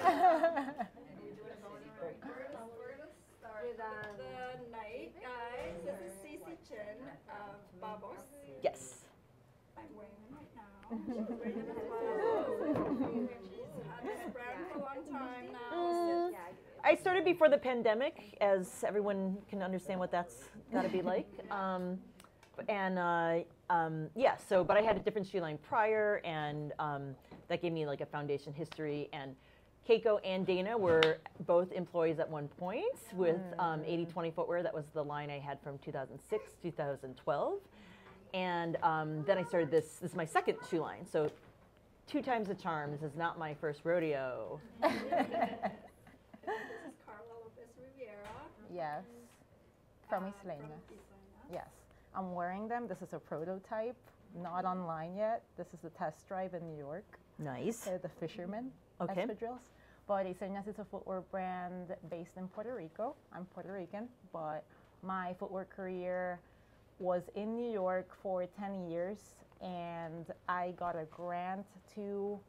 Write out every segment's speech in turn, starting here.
Start with the night, guys. This is Cece Chin of Babos. Yes. I'm wearing them right now. She's wearing them as well. She's had this brand for a long time now. I started before the pandemic, as everyone can understand what that's got to be like. Yeah, so, but I had a different shoe line prior, and that gave me like a foundation history. And Keiko and Dana were both employees at one point with 80/20 Footwear. That was the line I had from 2006, 2012. And then I started this is my second shoe line. So 2 times the charm. This is not my first rodeo. This is Karla, López, Riviera. Yes, from Isleñas. Yes, I'm wearing them. This is a prototype, not online yet. This is a test drive in New York. Nice. They're the Fisherman Okay. espadrilles. But Isleñas is a footwear brand based in Puerto Rico. I'm Puerto Rican, but my footwear career was in New York for 10 years, and I got a grant to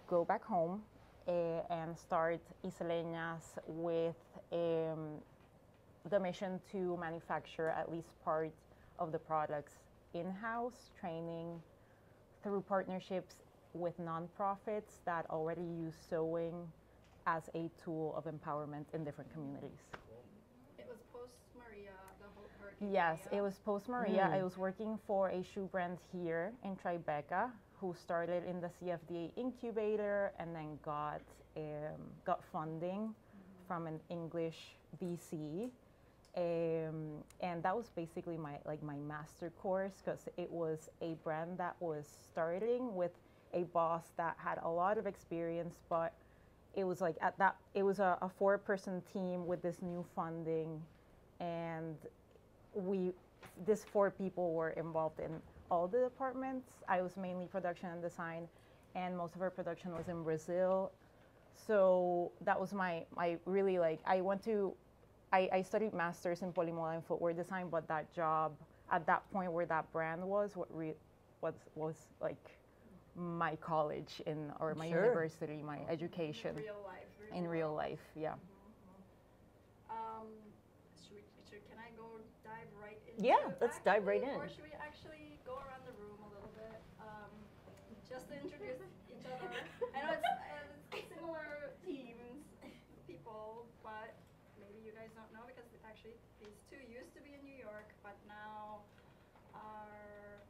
go back home and start Isleñas with the mission to manufacture at least part of the products in-house, training through partnerships with nonprofits that already use sewing as a tool of empowerment in different communities. It was post-Maria, the whole hurricane. Yes, it was post-Maria. Mm. I was working for a shoe brand here in Tribeca who started in the CFDA incubator and then got funding from an English VC. And that was basically my master course, because it was a brand that was starting with a boss that had a lot of experience, but it was like it was a 4-person team with this new funding, and these 4 people were involved in all the departments. I was mainly production and design, and most of our production was in Brazil. So that was my really like, I studied masters in polymoda and footwear design, but that job at that point where that brand was was like my college or my Sure. university, my education in real life, yeah. Can I go dive right into Yeah, it let's dive right actually, in. Or should we actually go around the room a little bit, just to introduce each other? I know it's similar teams, people, but maybe you guys don't know, because actually these 2 used to be in New York, but now are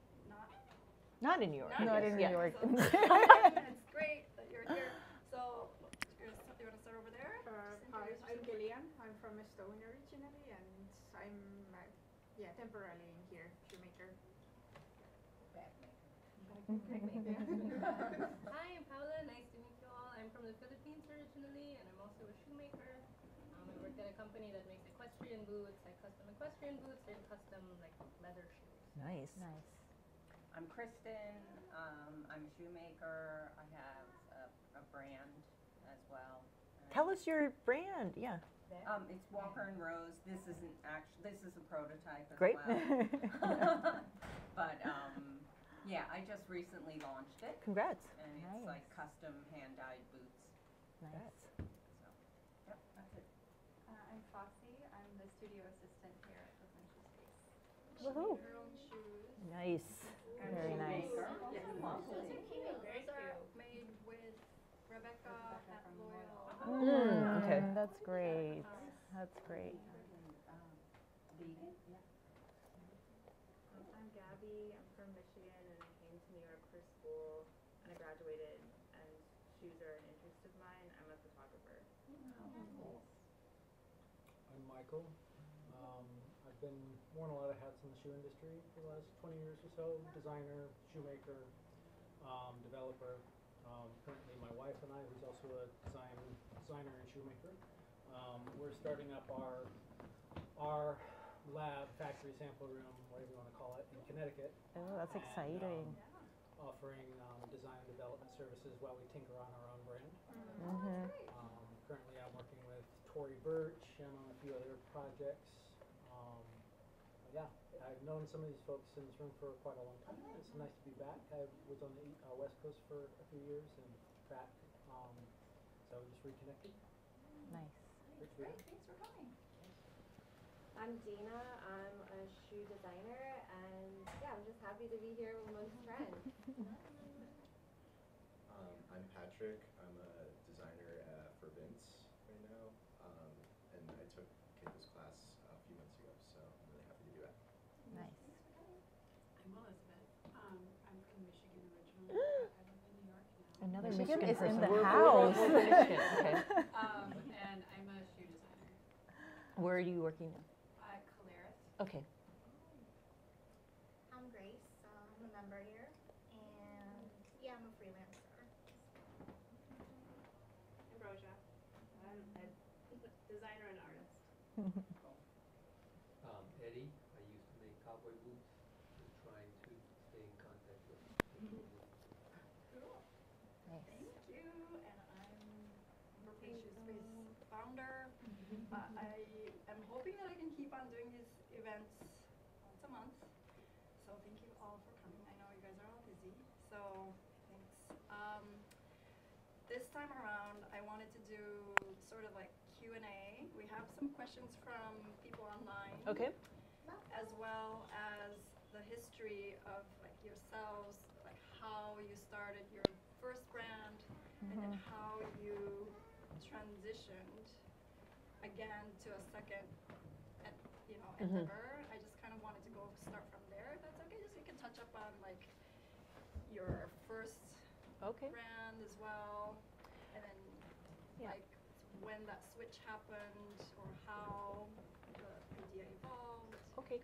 Not in New York. Not in New York. So, it's great that you're here. So, you want to start over there? Hi, I'm Gillian. I'm from Estonia originally, and I'm temporarily in here, shoemaker. Hi, I'm Paula. Nice to meet you all. I'm from the Philippines originally, and I'm also a shoemaker. I work at a company that makes equestrian boots, like custom equestrian boots and custom like leather shoes. Nice. Nice. I'm Kristen. I'm a shoemaker. I have a brand as well. Tell us your brand. Yeah. It's Walker and Rose. This isn't actually. This is a prototype as Great. well. But yeah, I just recently launched it, Congrats. and it's Nice. like custom hand-dyed boots. Nice. So, yep, that's it. I'm Foxy. I'm the studio assistant here at Brooklyn Shoe Space. Woohoo. Your own shoes. Nice. Very nice. Those are made with Rebecca at Loyal. Okay. That's great. That's great. I'm Gabby. I'm from Michigan and I came to New York for school and I graduated, and shoes are an interest of mine. I'm a photographer. I'm Michael. I've been worn a lot of hats in the shoe industry for the last 20 years or so. Designer, shoemaker, developer. Currently my wife and I, who's also a designer and shoemaker, we're starting up our lab, factory, sample room, whatever you want to call it, in Connecticut. Oh, that's exciting. Offering design and development services while we tinker on our own brand. Mm-hmm. Currently I'm working with Tory Birch and on a few other projects. Yeah, I've known some of these folks in this room for quite a long time. It's nice to be back. I was on the West Coast for a few years and back. So so just reconnected. Nice. Great, thanks for coming. I'm Dina. I'm a shoe designer, and yeah, I'm just happy to be here with my friend. I'm Patrick. I'm a designer for Vince right now, and I took Keiko's class a few months ago, so I'm really happy to do that. Nice. I'm Elizabeth. I'm from Michigan originally. I live in New York now. Another Michigan Michigan is in person. the We're house. both from Michigan. Okay. And I'm a shoe designer. Where are you working now? Caleres. Okay. I'm Grace. I'm a member here, and yeah, I'm a freelancer. I'm Roja. I'm a designer and artist. Eddie, I used to make cowboy boots. I'm trying to stay in contact with people. Cool. Nice. Thank you. And I'm López Shoe Space founder. I am hoping that I can keep on doing these events once a month. So thank you all for coming. I know you guys are all busy, so thanks. This time around, I wanted to do sort of like Q&A. We have some questions from people online. Okay. As well as the history of like yourselves, like how you started your first brand, and then how you transitioned again to a second, endeavor. I just kind of wanted to start from there, if that's okay. Just so you can touch up on like your first brand as well, and then like when that switch happened or how the idea evolved. Okay.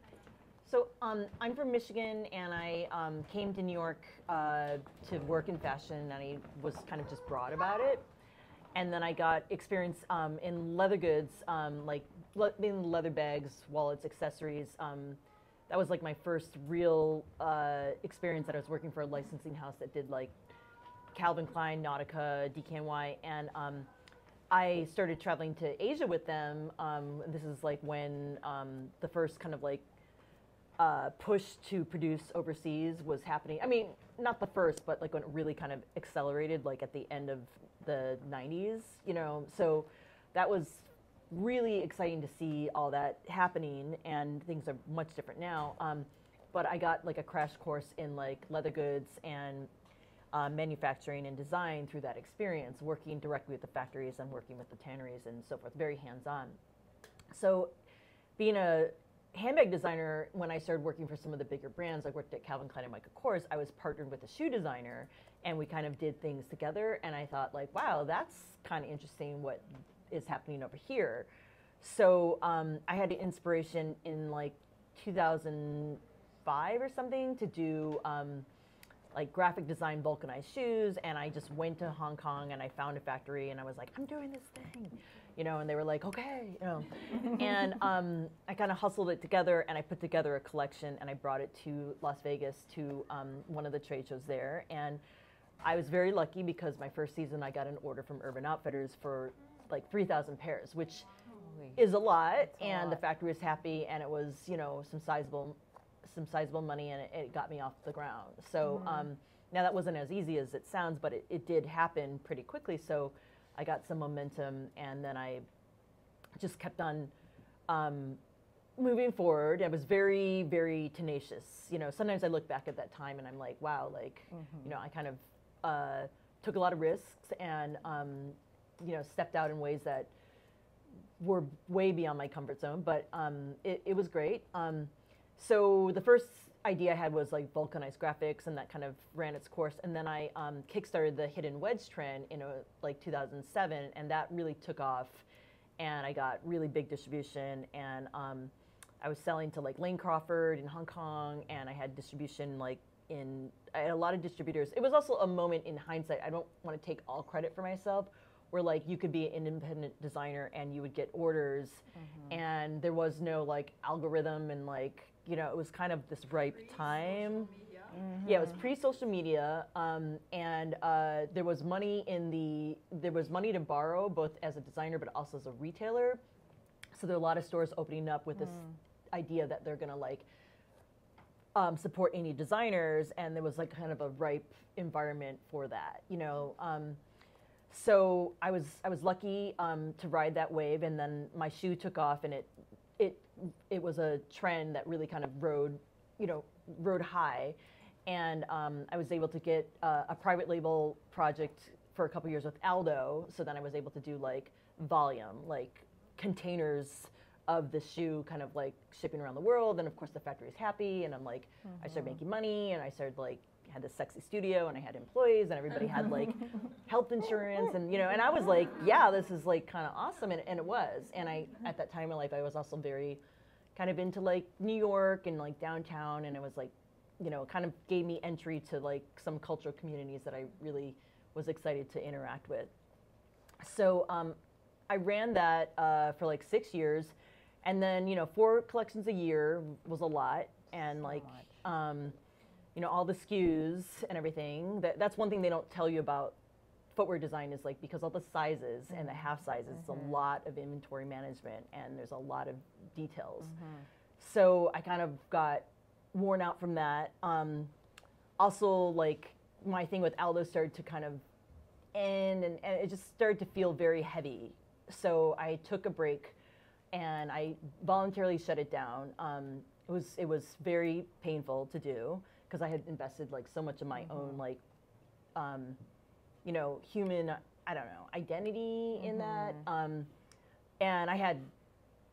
So I'm from Michigan, and I came to New York to work in fashion, and I was kind of just broad about it. And then I got experience in leather goods, like in leather bags, wallets, accessories. That was like my first real experience that I was working for a licensing house that did like Calvin Klein, Nautica, DKNY, and I started traveling to Asia with them. This is like when the first kind of like push to produce overseas was happening. I mean, not the first, but like when it really kind of accelerated, like at the end of the 90s, so that was really exciting to see all that happening, and things are much different now. But I got like a crash course in like leather goods and manufacturing and design through that experience, working directly with the factories and working with the tanneries and so forth, very hands-on. So being a handbag designer, when I started working for some of the bigger brands, I worked at Calvin Klein and Michael Kors, I was partnered with a shoe designer, and we kind of did things together, and I thought like, wow, that's kind of interesting what is happening over here. So I had an inspiration in like 2005 or something to do like graphic design vulcanized shoes, and I just went to Hong Kong and I found a factory, and I was like, I'm doing this thing, and they were like, okay, and I kind of hustled it together, and I put together a collection, and I brought it to Las Vegas to one of the trade shows there, and I was very lucky because my first season I got an order from Urban Outfitters for like 3,000 pairs, which is a lot, and the factory was happy, and it was some sizable money, and it got me off the ground. So now that wasn't as easy as it sounds, but it did happen pretty quickly. So I got some momentum, and then I just kept on moving forward. I was very, very tenacious. Sometimes I look back at that time and I'm like, wow, like, I kind of took a lot of risks and, stepped out in ways that were way beyond my comfort zone, but it was great. So the first idea I had was like vulcanized graphics, and that kind of ran its course. And then I kickstarted the hidden wedge trend in like 2007, and that really took off. And I got really big distribution, and I was selling to like Lane Crawford in Hong Kong, and I had distribution I had a lot of distributors. It was also a moment in hindsight, I don't want to take all credit for myself, where like you could be an independent designer and you would get orders, and there was no like algorithm, and like, it was kind of this ripe time. Yeah, it was pre-social media, and there was money to borrow, both as a designer but also as a retailer. So there are a lot of stores opening up with this idea that they're gonna like support indie designers, and there was like kind of a ripe environment for that, So I was lucky to ride that wave, and then my shoe took off, and it was a trend that really kind of rode high, and I was able to get a private label project for a couple years with Aldo. So then I was able to do like volume, like containers of the shoe, kind of like shipping around the world. And of course the factory's happy, and I'm like, I started making money, and I started like had this sexy studio, and I had employees, and everybody had like health insurance, and and I was like, yeah, this is like kind of awesome, and it was. And I, at that time in my life, I was also very kind of into like New York and like downtown, and it was like, kind of gave me entry to like some cultural communities that I really was excited to interact with. So I ran that for like 6 years, and then 4 collections a year was a lot, and like all the SKUs and everything. That's one thing they don't tell you about footwear design, is like, because all the sizes and the half sizes, it's a lot of inventory management, and there's a lot of details. So I kind of got worn out from that. Also, like, my thing with Aldo started to kind of end, and it just started to feel very heavy. So I took a break, and I voluntarily shut it down. It was very painful to do, because I had invested like so much of my own like human, I don't know, identity in that, and I had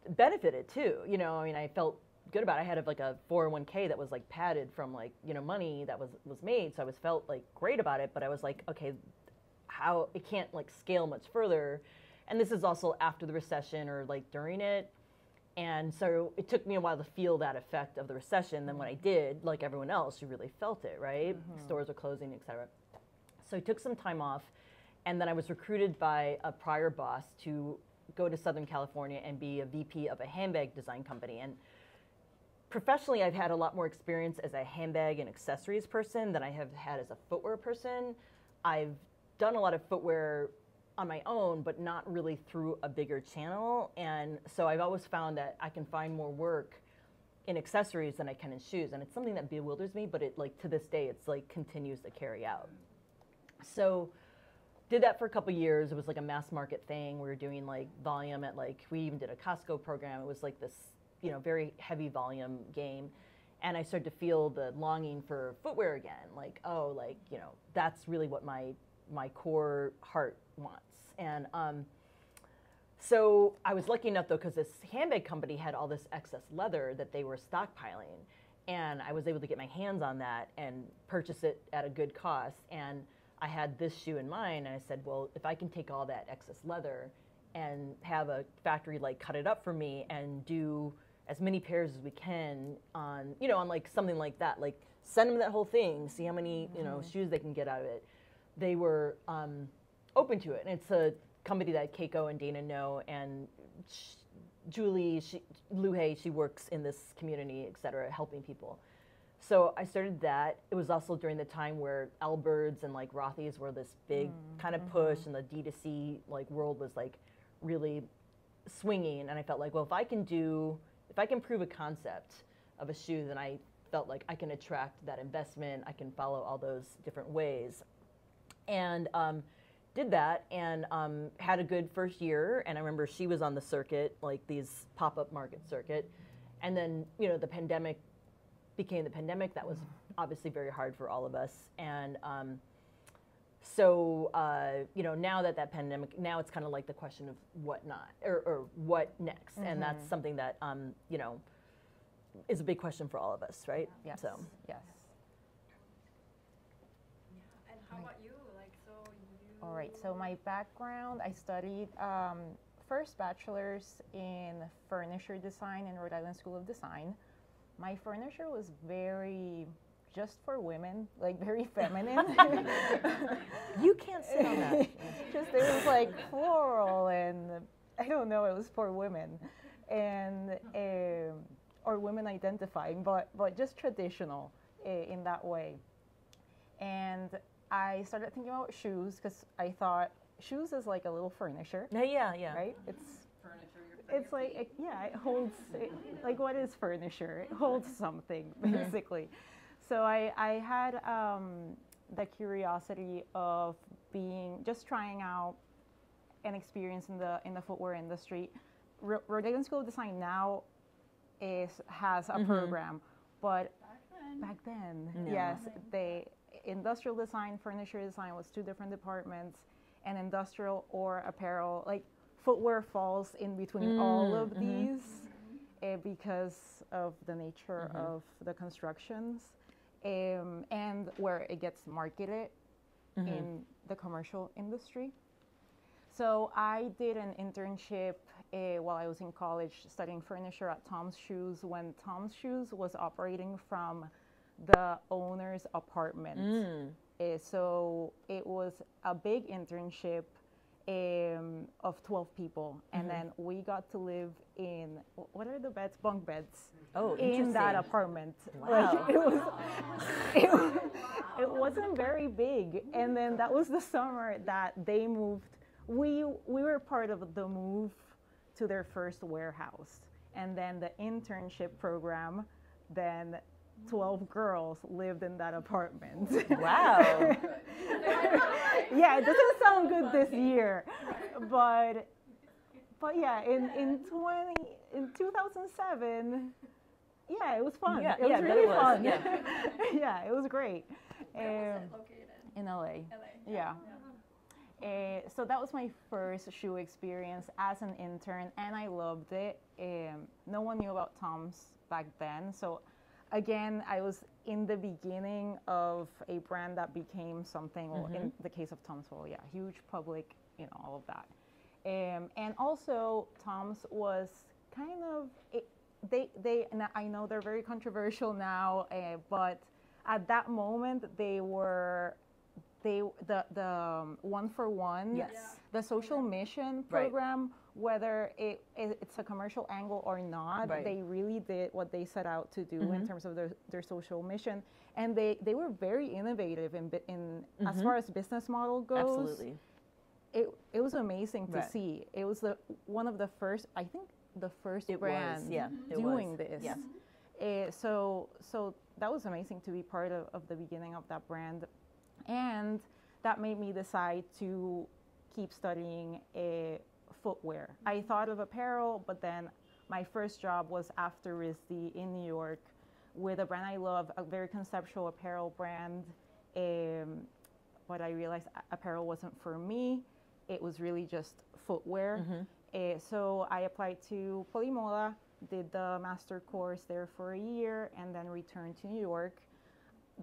benefited too. I mean, I felt good about it. I had like a 401k that was like padded from like money that was made, so I felt like great about it. But I was like, okay, how it can't like scale much further, and this is also after the recession or like during it. And so it took me a while to feel that effect of the recession. Then when I did, like everyone else, you really felt it, right? Stores were closing, et cetera. So I took some time off, and then I was recruited by a prior boss to go to Southern California and be a VP of a handbag design company. And professionally, I've had a lot more experience as a handbag and accessories person than I have had as a footwear person. I've done a lot of footwear on my own, but not really through a bigger channel. And so I've always found that I can find more work in accessories than I can in shoes. And it's something that bewilders me, but it like to this day, it's like continues to carry out. So did that for a couple years. It was like a mass market thing. We were doing like volume at like, we even did a Costco program. It was like this, very heavy volume game. And I started to feel the longing for footwear again. Like, oh, like, that's really what my core heart wants. And so I was lucky enough, though, because this handbag company had all this excess leather that they were stockpiling. And I was able to get my hands on that and purchase it at a good cost. And I had this shoe in mind, and I said, well, if I can take all that excess leather and have a factory like cut it up for me and do as many pairs as we can on, on like something like that, like send them that whole thing, see how many, shoes they can get out of it. They were open to it. And it's a company that Keiko and Dana know, and Julie Luhe, she works in this community, et cetera, helping people. So I started that. It was also during the time where Allbirds and like Rothy's were this big kind of push, and the D2C like world was like really swinging. And I felt like, well, if I can prove a concept of a shoe, then I felt like I can attract that investment. I can follow all those different ways. And did that, and had a good first year. And I remember she was on the circuit, like these pop-up market circuit. And then, the pandemic became the pandemic. That was obviously very hard for all of us. And so, now that pandemic, now it's kind of like the question of what not, or what next. And that's something that, is a big question for all of us, right? Yes. So. Yes. And how about you? All right, so my background, I studied first bachelor's in furniture design in Rhode Island School of Design. My furniture was very just for women, like very feminine. You can't sit on that. Just it was like floral, and I don't know, it was for women, and or women identifying, but just traditional in that way. And I started thinking about shoes because I thought shoes is like a little furniture. Yeah. Right? It's Furniture. it's like it holds like what is furniture? It holds something basically. So I had the curiosity of just trying out an experience in the footwear industry. Rhode Island School of Design now has a program, but back then, No. yes, industrial design, furniture design was two different departments, and industrial or apparel, like footwear falls in between all of these because of the nature of the constructions and where it gets marketed in the commercial industry. So I did an internship while I was in college studying furniture at Tom's Shoes when Tom's Shoes was operating from the owner's apartment. So it was a big internship of 12 people. And then we got to live in, what are the beds? Bunk beds. Oh, in that interesting. apartment. Wow. Like, it wasn't very big. And then that was the summer that they moved. We were part of the move to their first warehouse. And then the internship program, then 12 girls lived in that apartment. Wow. Yeah, it doesn't sound good this year. But yeah, in 2007, yeah, it was fun. Yeah, it was yeah, really it was, fun. yeah. Yeah, it was great. Where was it located? In LA. LA. Yeah. So that was my first shoe experience as an intern, and I loved it. No one knew about Tom's back then, so again, I was in the beginning of a brand that became something. Well, in the case of Tom's, well, yeah, huge public, all of that. And also, Tom's was kind of and I know they're very controversial now, but at that moment they were. The one for one, Yes. the social mission program, whether it's a commercial angle or not, they really did what they set out to do in terms of their social mission, and they were very innovative in as far as business model goes. Absolutely. It was amazing to see. It was one of the first, I think, the first brand doing this. Yes. So that was amazing to be part of the beginning of that brand. And that made me decide to keep studying footwear. I thought of apparel, but then my first job was after RISD in New York with a brand I love, a very conceptual apparel brand. But I realized apparel wasn't for me. It was really just footwear. So I applied to Polimoda, did the master course there for a year, and then returned to New York.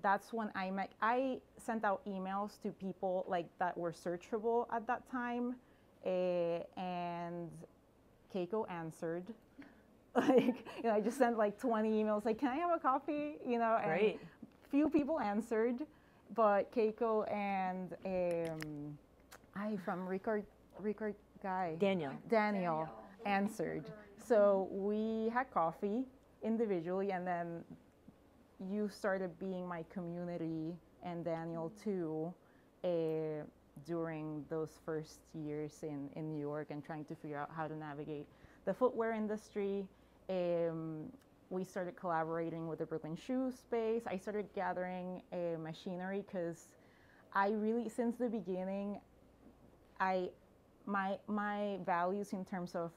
That's when I sent out emails to people like that were searchable at that time, and Keiko answered. Like, I just sent like 20 emails, like, can I have a coffee? And few people answered, but Keiko and from Rickard guy, Daniel answered. So we had coffee individually, and then you started being my community, and Daniel too, during those first years in New York and trying to figure out how to navigate the footwear industry. We started collaborating with the Brooklyn Shoe Space. I started gathering machinery because I really, since the beginning, my values in terms of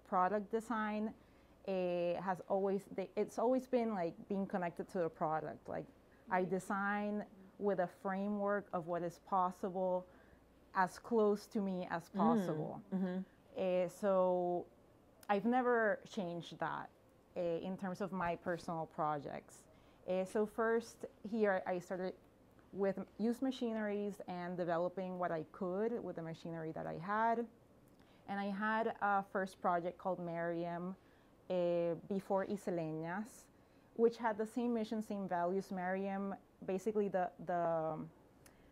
product design it's always been like being connected to the product. Like, I design with a framework of what is possible, as close to me as possible. So I've never changed that in terms of my personal projects. So first here I started with used machineries and developing what I could with the machinery that I had. And I had a first project called Miriam, before Isleñas, which had the same mission, same values. Miriam, basically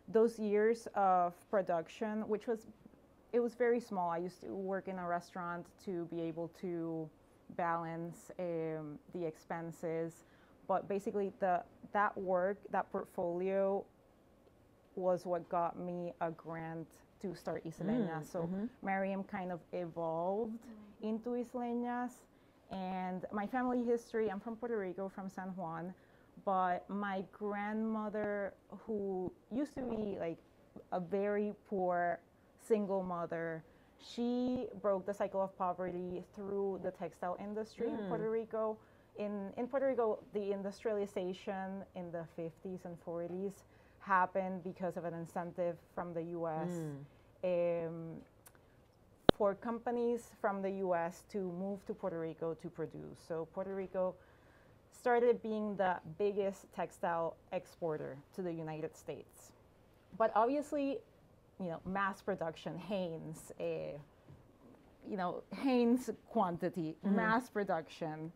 those years of production, it was very small. I used to work in a restaurant to be able to balance the expenses, but basically that work, that portfolio, was what got me a grant to start Isleñas. So Miriam kind of evolved into Isleñas. And my family history, I'm from Puerto Rico, from San Juan, but my grandmother, who used to be like a very poor single mother, she broke the cycle of poverty through the textile industry in Puerto Rico. In Puerto Rico, the industrialization in the 50s and 40s happened because of an incentive from the U.S. For companies from the U.S. to move to Puerto Rico to produce. So Puerto Rico started being the biggest textile exporter to the United States. But obviously, mass production, Hanes, Hanes quantity, mass production,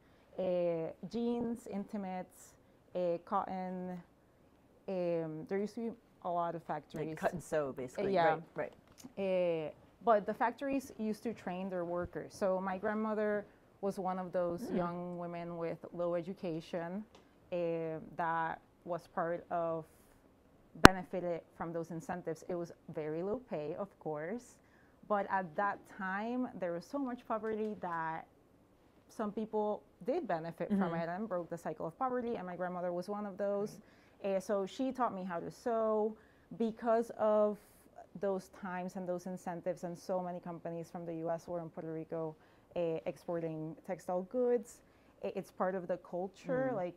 jeans, intimates, cotton. There used to be a lot of factories. Like cut and sew, basically. Yeah. Right. But the factories used to train their workers. So my grandmother was one of those young women with low education that was part of, benefited from those incentives. It was very low pay, of course. But at that time, there was so much poverty that some people did benefit from it and broke the cycle of poverty. And my grandmother was one of those. So she taught me how to sew. Because of those times and those incentives, and so many companies from the U.S. were in Puerto Rico exporting textile goods. It's part of the culture. Like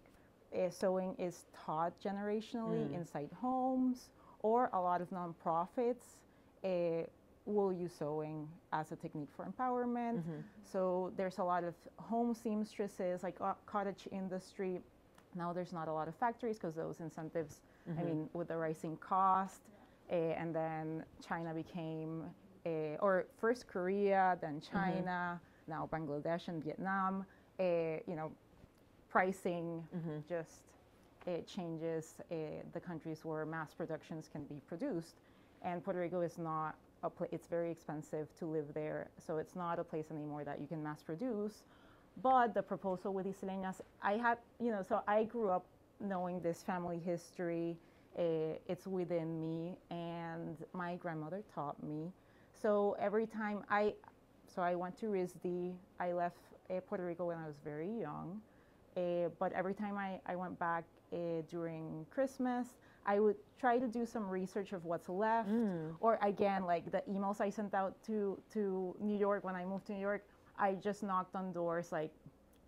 sewing is taught generationally inside homes, or a lot of nonprofits will use sewing as a technique for empowerment. So there's a lot of home seamstresses, like cottage industry. Now there's not a lot of factories because those incentives, I mean, with the rising cost, and then China became, or first Korea, then China, now Bangladesh and Vietnam, pricing just changes the countries where mass productions can be produced. And Puerto Rico is not a place, it's very expensive to live there, so it's not a place anymore that you can mass produce. But the proposal with Isleñas, I had, so I grew up knowing this family history. It's within me, and my grandmother taught me. So every time I went to RISD, I left Puerto Rico when I was very young. But every time I went back during Christmas, I would try to do some research of what's left. Or again, like the emails I sent out to New York when I moved to New York, I just knocked on doors. Like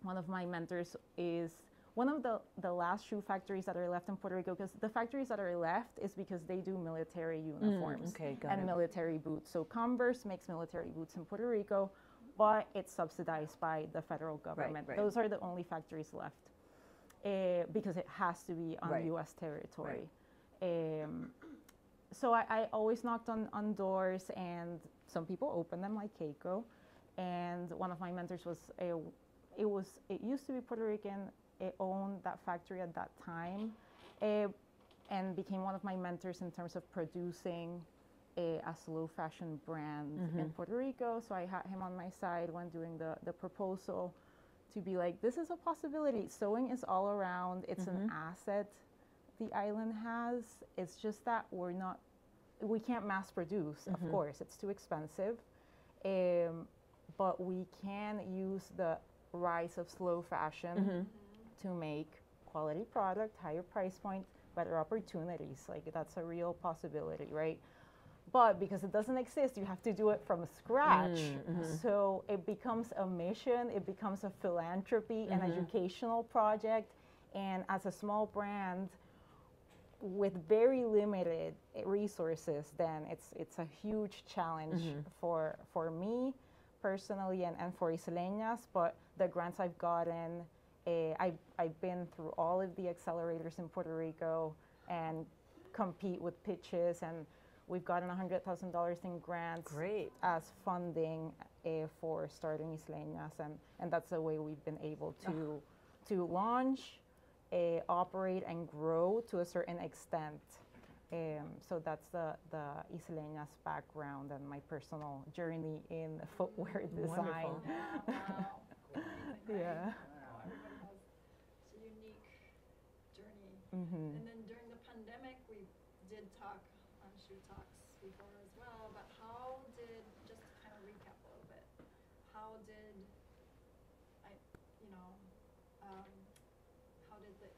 one of my mentors is one of the last shoe factories that are left in Puerto Rico, because the factories that are left is because they do military uniforms and military boots. So Converse makes military boots in Puerto Rico, but it's subsidized by the federal government. Those are the only factories left because it has to be on U.S. territory. So I always knocked on doors, and some people opened them, like Keiko. And one of my mentors was, it used to be Puerto Rican. It owned that factory at that time, and became one of my mentors in terms of producing a slow fashion brand in Puerto Rico. So I had him on my side when doing the proposal, to be like, this is a possibility. Sewing is all around. It's an asset the island has. It's just that we can't mass produce, of course. It's too expensive. But we can use the rise of slow fashion to make quality product, higher price point, better opportunities. Like that's a real possibility, right? But because it doesn't exist, you have to do it from scratch. So it becomes a mission, it becomes a philanthropy, an educational project. And as a small brand with very limited resources, then it's a huge challenge for me personally and for Isleñas. But the grants I've gotten, I've been through all of the accelerators in Puerto Rico and compete with pitches, and we've gotten $100,000 in grants as funding for starting Isleñas, and that's the way we've been able to launch, operate, and grow to a certain extent. So that's the Isleñas background and my personal journey in footwear design. Yeah. Everybody has a unique journey. And then during the pandemic, we did talk on Shoe Talks before as well, but how did, just to kind of recap a little bit, how did how did the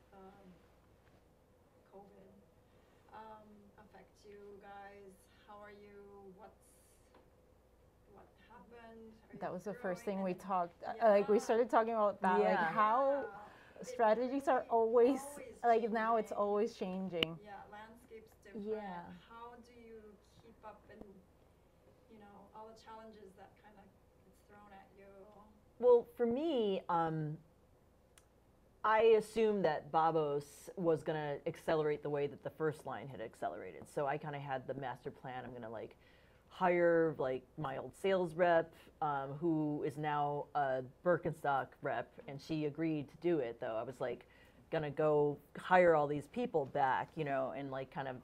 you guys? How are you? What happened? Are That you was the first thing growing? we talked, like we started talking about that, like Yeah. how strategies are always, like now it's changing. always changing. Yeah, landscape's different. Yeah. How do you keep up and, all the challenges that kind of gets thrown at you? Well, for me, I assumed that Babos was going to accelerate the way that the first line had accelerated. So I kind of had the master plan. I'm going to like hire like my old sales rep, who is now a Birkenstock rep, and she agreed to do it. Though I was like going to go hire all these people back, and like kind of,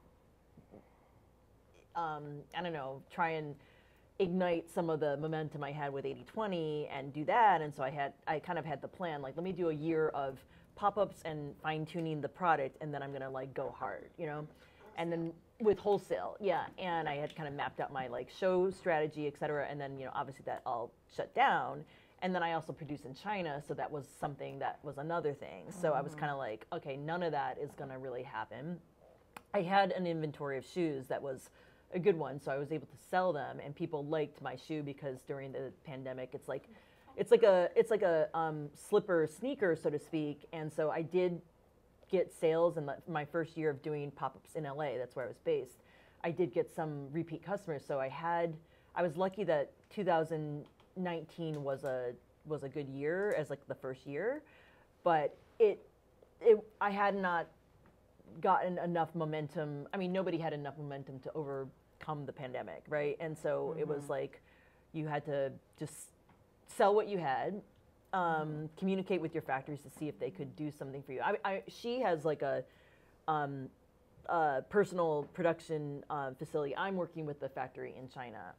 I don't know, try and ignite some of the momentum I had with 80/20 and do that. And so I kind of had the plan, like, let me do a year of pop-ups and fine-tuning the product, and then I'm gonna like go hard, and then with wholesale, yeah. And I had kind of mapped out my like show strategy, et cetera. And then, obviously that all shut down. And then I also produce in China, so that was something that was another thing. So I was kind of like, okay, none of that is gonna really happen. I had an inventory of shoes that was a good one, so I was able to sell them, and people liked my shoe because during the pandemic, it's like a slipper sneaker, so to speak. And so I did get sales in my first year of doing pop-ups in LA. That's where I was based. I did get some repeat customers, so I was lucky that 2019 was a good year as like the first year, but I had not gotten enough momentum. I mean, nobody had enough momentum to overcome the pandemic, right? And so it was like you had to just sell what you had, communicate with your factories to see if they could do something for you. She has like a personal production facility. I'm working with the factory in China.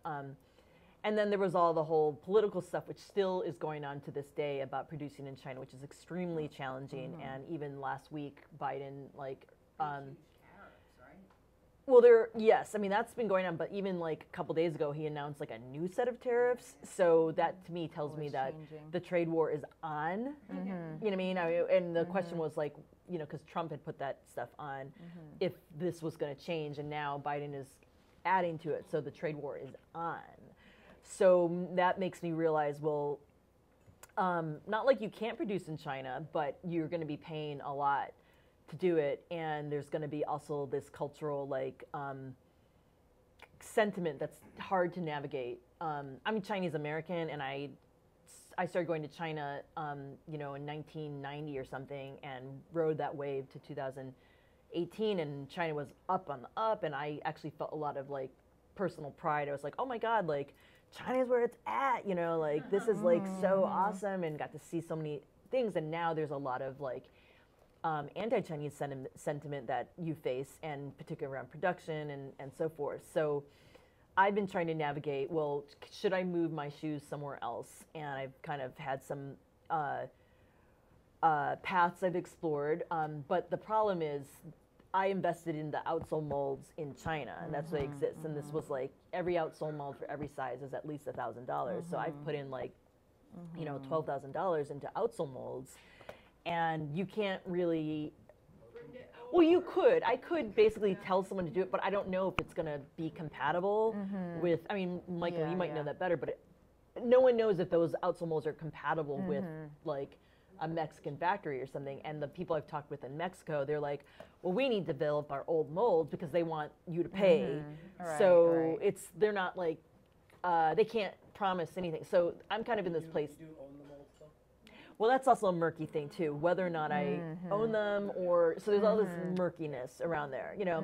And then there was all the whole political stuff, which still is going on to this day about producing in China, which is extremely challenging. And even last week, Biden, like, well, yes, I mean, that's been going on, but even like a couple days ago, he announced like a new set of tariffs. So that to me tells me that the trade war is on. You know what I mean? And the question was like, because Trump had put that stuff on, if this was going to change, and now Biden is adding to it. So the trade war is on. So that makes me realize, well, not like you can't produce in China, but you're going to be paying a lot to do it, and there's going to be also this cultural like sentiment that's hard to navigate. I'm Chinese American, and I started going to China, in 1990 or something, and rode that wave to 2018, and China was up on the up, and I actually felt a lot of like personal pride. I was like, oh my God, like China's where it's at, like this is like so awesome, and got to see so many things. And now there's a lot of like anti-Chinese sentiment that you face, and particularly around production and so forth. So I've been trying to navigate, well, should I move my shoes somewhere else? And I've kind of had some paths I've explored. But the problem is I invested in the outsole molds in China, and that's what exists. And this was like every outsole mold for every size is at least $1,000. So I've put in like, $12,000 into outsole molds. And you can't really, well, I could basically tell someone to do it, but I don't know if it's going to be compatible with, I mean, Michael, you might know that better, but no one knows if those outsole molds are compatible with like a Mexican factory or something. And the people I've talked with in Mexico, they're like, well, we need to develop our old molds because they want you to pay. So they're not like, they can't promise anything. So I'm kind of in this place. You do own the molds though? Well, that's also a murky thing too, whether or not I own them, or so there's all this murkiness around there, Technically,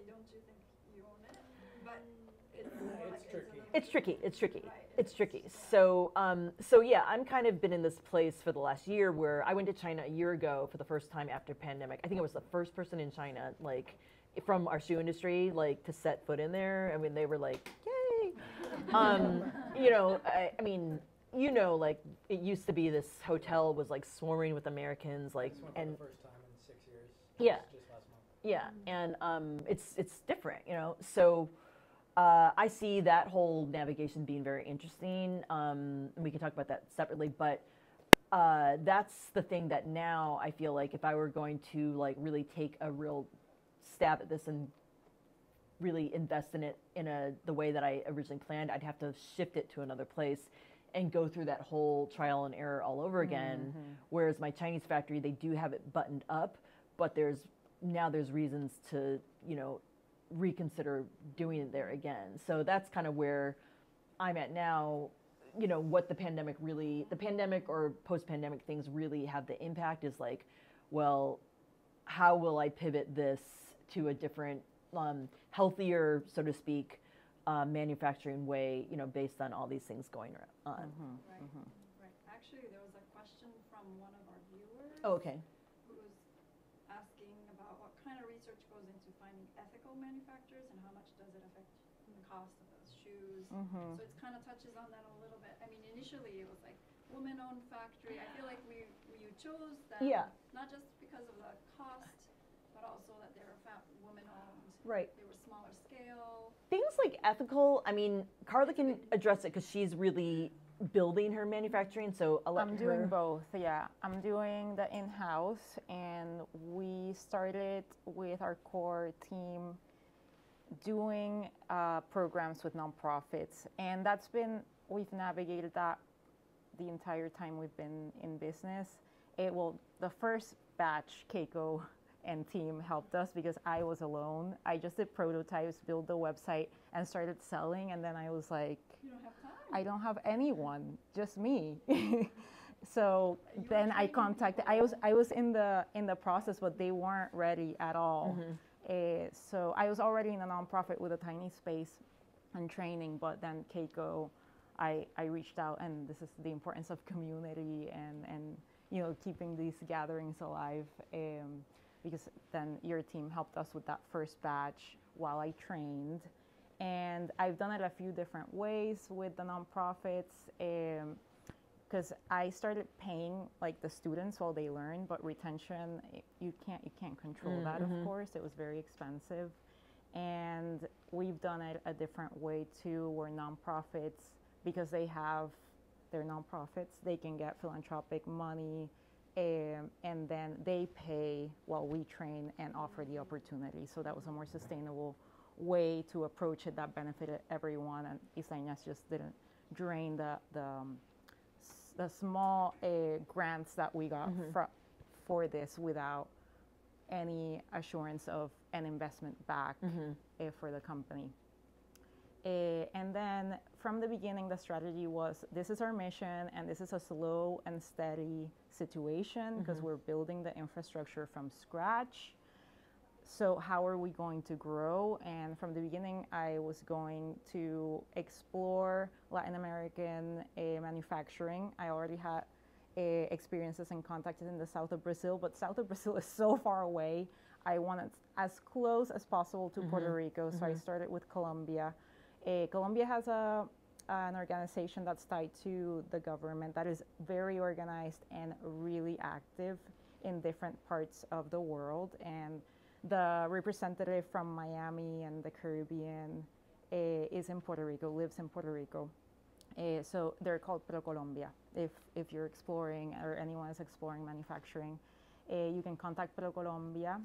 don't you think you own it? But It's tricky. It's tricky. So, so yeah, I'm kind of been in this place for the last year where I went to China a year ago for the first time after pandemic. I think I was the first person in China, like from our shoe industry, like to set foot in there. I mean, they were like, yay. I mean, like it used to be this hotel was like swarming with Americans, like, and the first time in 6 years. Yeah. Just last month. Yeah, and it's different, So I see that whole navigation being very interesting. We can talk about that separately, but that's the thing that now I feel like if I were going to like really take a real stab at this and really invest in it in the way that I originally planned. I'd have to shift it to another place and go through that whole trial and error all over again. Whereas my Chinese factory, they do have it buttoned up, but there's reasons to, reconsider doing it there again. So that's kind of where I'm at now. What the pandemic or post-pandemic things really have the impact is like, well, how will I pivot this to a different, healthier, so to speak, manufacturing way, based on all these things going on. Right. Actually, there was a question from one of our viewers. Oh, okay. Who was asking about what kind of research goes into finding ethical manufacturers and how much does it affect the cost of those shoes. So it kind of touches on that a little bit. I mean, initially it was like woman-owned factory. I feel like you chose that not just because of the cost, but also that they were woman-owned. Right. They were smaller scale. Things like ethical, I mean, Karla can address it because she's really building her manufacturing. So I'm doing both, yeah. I'm doing the in-house, and we started with our core team doing programs with nonprofits. And we've navigated that the entire time we've been in business. The first batch, Keiko and team helped us because I was alone. I just did prototypes, built the website, and started selling. And then I was like, you don't have time. I don't have anyone, just me. So then I contacted. I was in the process, but they weren't ready at all. So I was already in a nonprofit with a tiny space and training. But then Keiko, I reached out, and this is the importance of community and keeping these gatherings alive. Because then your team helped us with that first batch while I trained. And I've done it a few different ways with the nonprofits, because I started paying like the students while they learn, but retention, you can't control that, of course. It was very expensive. And we've done it a different way too, where nonprofits, because they're nonprofits, they can get philanthropic money, and then they pay while we train and offer the opportunity. So that was a more sustainable way to approach it that benefited everyone, and Isleñas just didn't drain the small grants that we got for this without any assurance of an investment back for the company. And then from the beginning, the strategy was, this is our mission, and this is a slow and steady situation because we're building the infrastructure from scratch. So how are we going to grow? And from the beginning, I was going to explore Latin American manufacturing. I already had experiences and contacts in the south of Brazil, but south of Brazil is so far away. I wanted as close as possible to Puerto Rico, so I started with Colombia. Colombia has an organization that's tied to the government that is very organized and really active in different parts of the world. And the representative from Miami and the Caribbean is in Puerto Rico, lives in Puerto Rico. So they're called Pro Colombia. If you're exploring, or anyone is exploring manufacturing, you can contact Pro Colombia,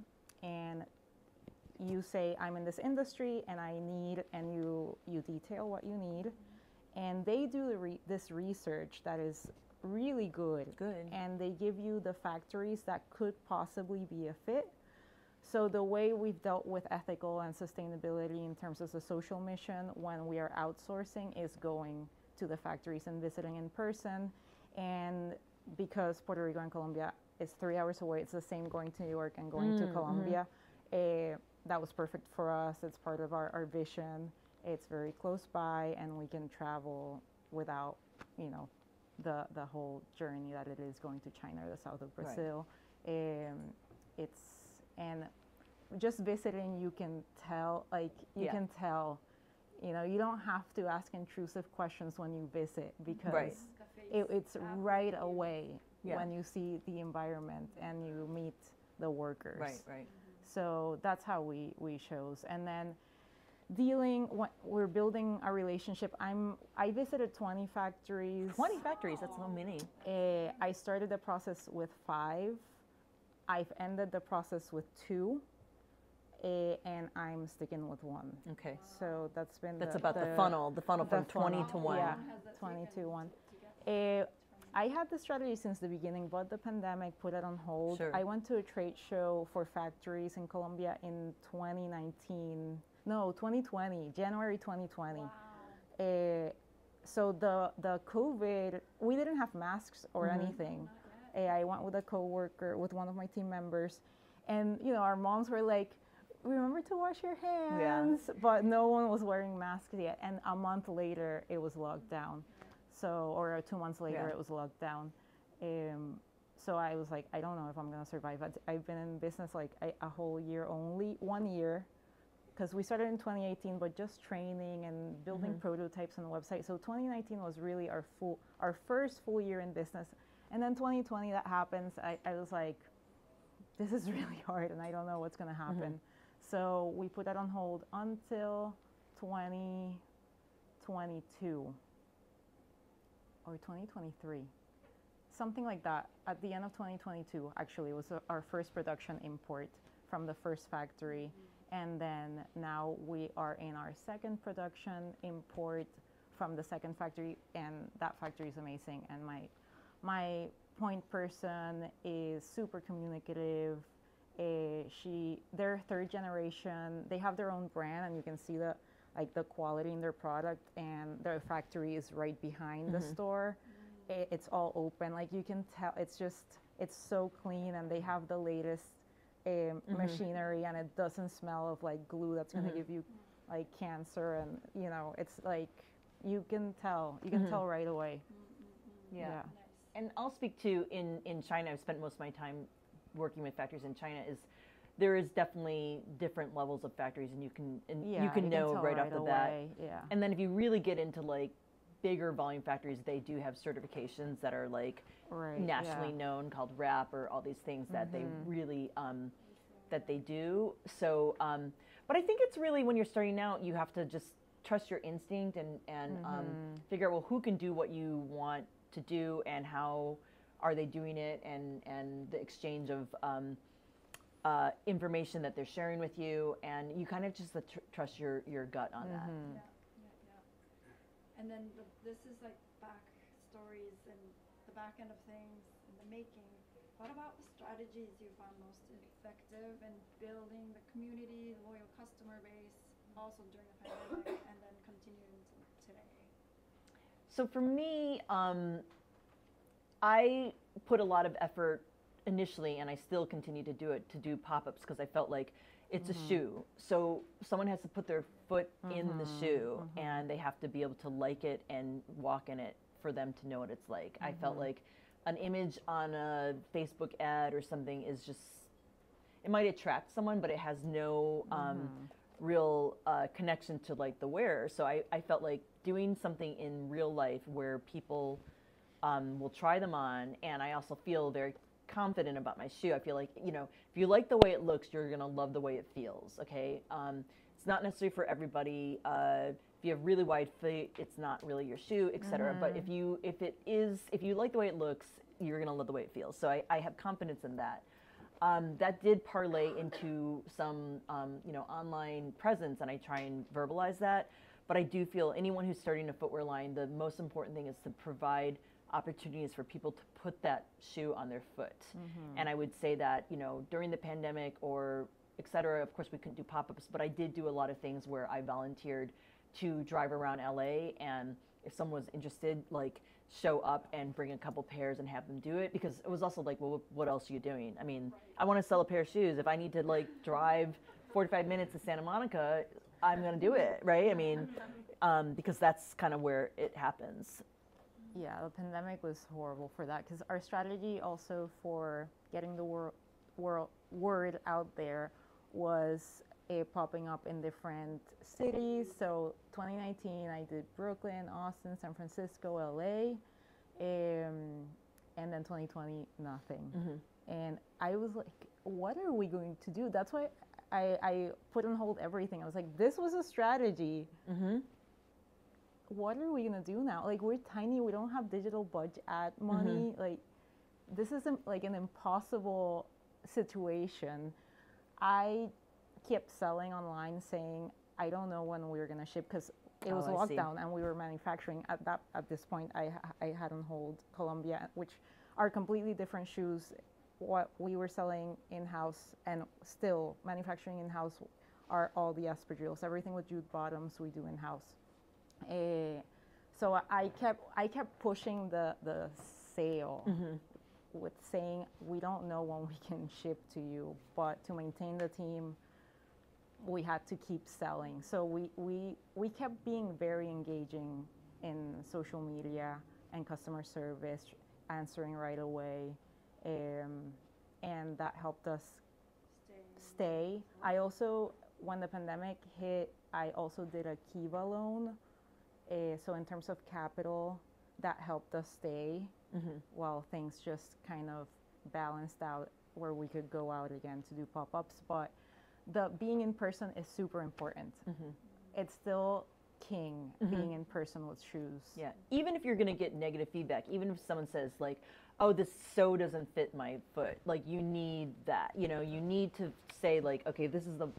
and you say, I'm in this industry and I need, and you detail what you need. And they do this research that is really good. And they give you the factories that could possibly be a fit. So the way we've dealt with ethical and sustainability in terms of the social mission when we are outsourcing is going to the factories and visiting in person. And because Puerto Rico and Colombia is 3 hours away, it's the same going to New York and going to Colombia. That was perfect for us. It's part of our vision. It's very close by, and we can travel without, the whole journey that it is going to China or the south of Brazil. And just visiting, you can tell, can tell, you don't have to ask intrusive questions when you visit, because it's right away when you see the environment and you meet the workers. Right. So that's how we chose. And then we're building a relationship. I visited 20 factories. 20 factories, that's so many. I started the process with 5. I've ended the process with 2. and I'm sticking with one. Okay. So that's been About the funnel from 20 to 1. Yeah, 20 to 1. I had the strategy since the beginning, but the pandemic put it on hold. Sure. I went to a trade show for factories in Colombia in 2020, January 2020. Wow. So the COVID, we didn't have masks or anything. I went with a coworker, with one of my team members, and you know, our moms were like, remember to wash your hands, but no one was wearing masks yet. And a month later, it was locked down. So, or 2 months later, it was locked down. So I was like, I don't know if I'm gonna survive. I've been in business like a whole year, only 1 year, because we started in 2018, but just training and building prototypes on the website. So 2019 was really our first full year in business. And then 2020, that happens. I was like, this is really hard, and I don't know what's gonna happen. So we put that on hold until 2022 or 2023, something like that. At the end of 2022, actually, was our first production import from the first factory. And then now we are in our second production import from the second factory, and that factory is amazing. And my point person is super communicative. They're third generation. They have their own brand, and you can see the quality in their product, and their factory is right behind the store. It's all open. Like, you can tell, it's so clean, and they have the latest machinery, and it doesn't smell of like glue that's going to give you like cancer. And you know, it's like, you can tell right away. Yeah. And I'll speak to in China. I've spent most of my time working with factories in China. There is definitely different levels of factories, and you can know right off the bat. Yeah. And then if you really get into like bigger volume factories, they do have certifications that are like nationally known, called RAP, or all these things that they really that they do. So, but I think it's really, when you're starting out, you have to just trust your instinct and figure out, well, who can do what you want to do, and how are they doing it, and the exchange of information that they're sharing with you, and you kind of just trust your gut on that. And then this is like back stories and the back end of things and the making. What about the strategies you found most effective in building the community, the loyal customer base, also during the pandemic, and then continuing to today? So for me, I put a lot of effort initially, and I still continue to do it, to do pop-ups, because I felt like it's a shoe. So someone has to put their foot in the shoe, and they have to be able to like it and walk in it for them to know what it's like. I felt like an image on a Facebook ad or something is just, it might attract someone, but it has no real connection to like the wearer. So I felt like doing something in real life where people will try them on, and I also feel very confident about my shoe. I feel like, you know, if you like the way it looks, you're gonna love the way it feels. Okay, it's not necessarily for everybody. If you have really wide feet, it's not really your shoe, etc. But if you like the way it looks, you're gonna love the way it feels. So I have confidence in that. That did parlay into some online presence, and I try and verbalize that. But I do feel anyone who's starting a footwear line, the most important thing is to provide opportunities for people to put that shoe on their foot. And I would say that, you know, during the pandemic or et cetera, of course we couldn't do pop-ups, but I did do a lot of things where I volunteered to drive around LA, and if someone was interested, like, show up and bring a couple pairs and have them do it, because it was also like, well, what else are you doing? I mean, I want to sell a pair of shoes. If I need to like drive 45 minutes to Santa Monica, I'm going to do it, right? I mean, because that's kind of where it happens. Yeah, the pandemic was horrible for that, because our strategy also for getting the word out there was popping up in different cities. So 2019, I did Brooklyn, Austin, San Francisco, LA, and then 2020, nothing. And I was like, what are we going to do? That's why I put on hold everything. I was like, this was a strategy. What are we gonna do now? Like, we're tiny, we don't have digital budget ad money. Like, this is like an impossible situation. I kept selling online saying, I don't know when we're going to ship, because it was Oh, I see. lockdown and we were manufacturing at this point. I had on hold Colombia, which are completely different shoes. What we were selling in-house and still manufacturing in-house are all the espadrilles. Everything with jute bottoms we do in-house. So I kept pushing the sale with saying, we don't know when we can ship to you, but to maintain the team, we had to keep selling. So we kept being very engaging in social media and customer service, answering right away, and that helped us stay. I also, when the pandemic hit, I also did a Kiva loan. So in terms of capital, that helped us stay while things just kind of balanced out where we could go out again to do pop-ups. But the being in person is super important. It's still king being in person with shoes. Yeah, even if you're going to get negative feedback, even if someone says like, oh, this so doesn't fit my foot, like you need that, you know, you need to say like, okay, this is the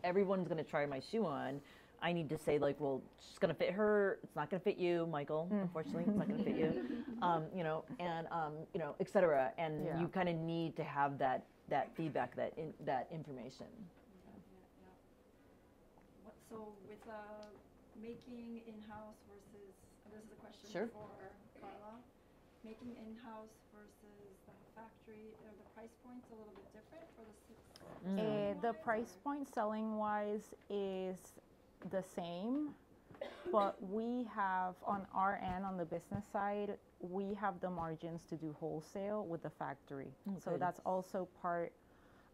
everyone's going to try my shoe on. I need to say like, well, it's going to fit her. It's not going to fit you, Michael. Unfortunately, it's not going to fit you. You know, and you know, et cetera. And you kind of need to have that feedback, that information. So with making in-house versus, this is a question for Karla, making in-house versus the factory, are the price points a little bit different for the The price point selling wise is the same, but we have on our end, on the business side, we have the margins to do wholesale with the factory. So that's also part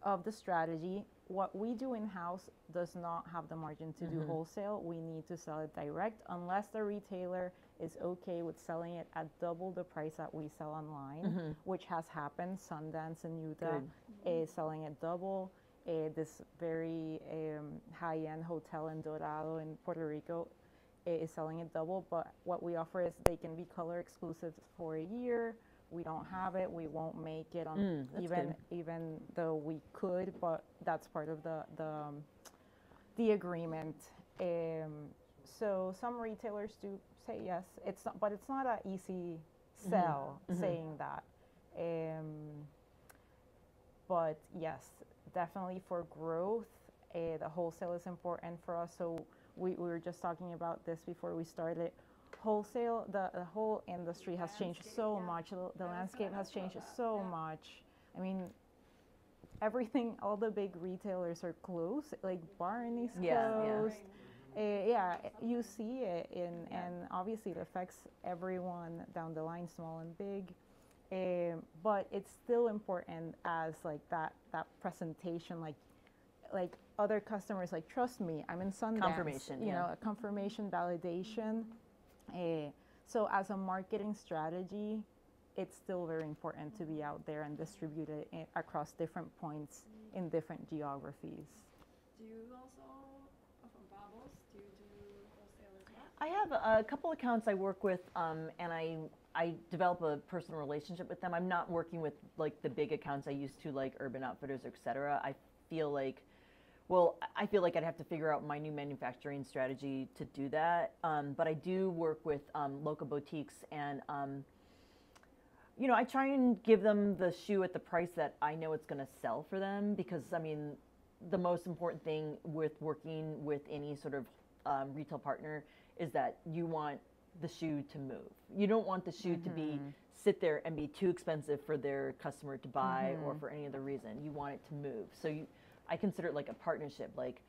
of the strategy. What we do in-house does not have the margin to do wholesale. We need to sell it direct unless the retailer is okay with selling it at double the price that we sell online, which has happened. Sundance and Utah is selling it double. This very high-end hotel in Dorado in Puerto Rico is selling it double, but what we offer is they can be color exclusive for a year. We don't have it. We won't make it on even though we could, but that's part of the agreement. So some retailers do say yes. It's not, but it's not an easy sell saying that. But yes, definitely for growth, the wholesale is important for us. So we were just talking about this before we started. Wholesale, the whole industry has changed so much. The landscape has changed so much. I mean, everything, all the big retailers are closed. Like Barney's closed. You see it, and obviously it affects everyone down the line, small and big. But it's still important as like that presentation, like other customers, like trust me, I'm in Sundance. Confirmation, you know, a confirmation, validation. So as a marketing strategy, it's still very important to be out there and distribute it across different points in different geographies. Do you also, from Babos, do you do wholesale as well? I have a couple accounts I work with, and I develop a personal relationship with them. I'm not working with like the big accounts I used to, like Urban Outfitters, etc. I feel like I'd have to figure out my new manufacturing strategy to do that. But I do work with local boutiques, and you know, I try and give them the shoe at the price that I know it's going to sell for them, because I mean, the most important thing with working with any sort of retail partner is that you want the shoe to move. You don't want the shoe to sit there and be too expensive for their customer to buy or for any other reason. You want it to move. So I consider it like a partnership. Like,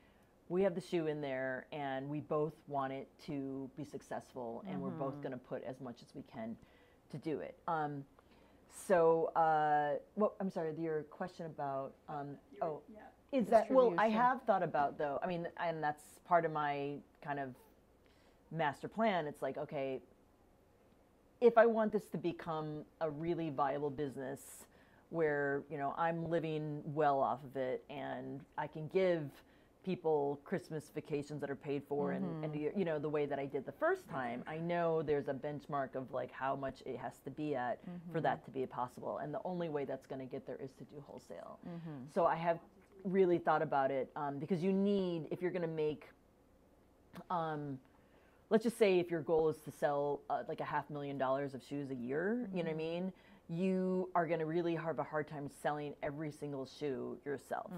we have the shoe in there and we both want it to be successful, and we're both going to put as much as we can to do it. I'm sorry, your question about, is that, well, I have thought about, though, I mean, and that's part of my kind of master plan. It's like, okay, if I want this to become a really viable business where, you know, I'm living well off of it and I can give people Christmas vacations that are paid for and you know, the way that I did the first time, I know there's a benchmark of like how much it has to be at for that to be possible. And the only way that's going to get there is to do wholesale. So I have really thought about it because you need, if you're going to make, let's just say if your goal is to sell like $500,000 of shoes a year, you know what I mean? You are going to really have a hard time selling every single shoe yourself.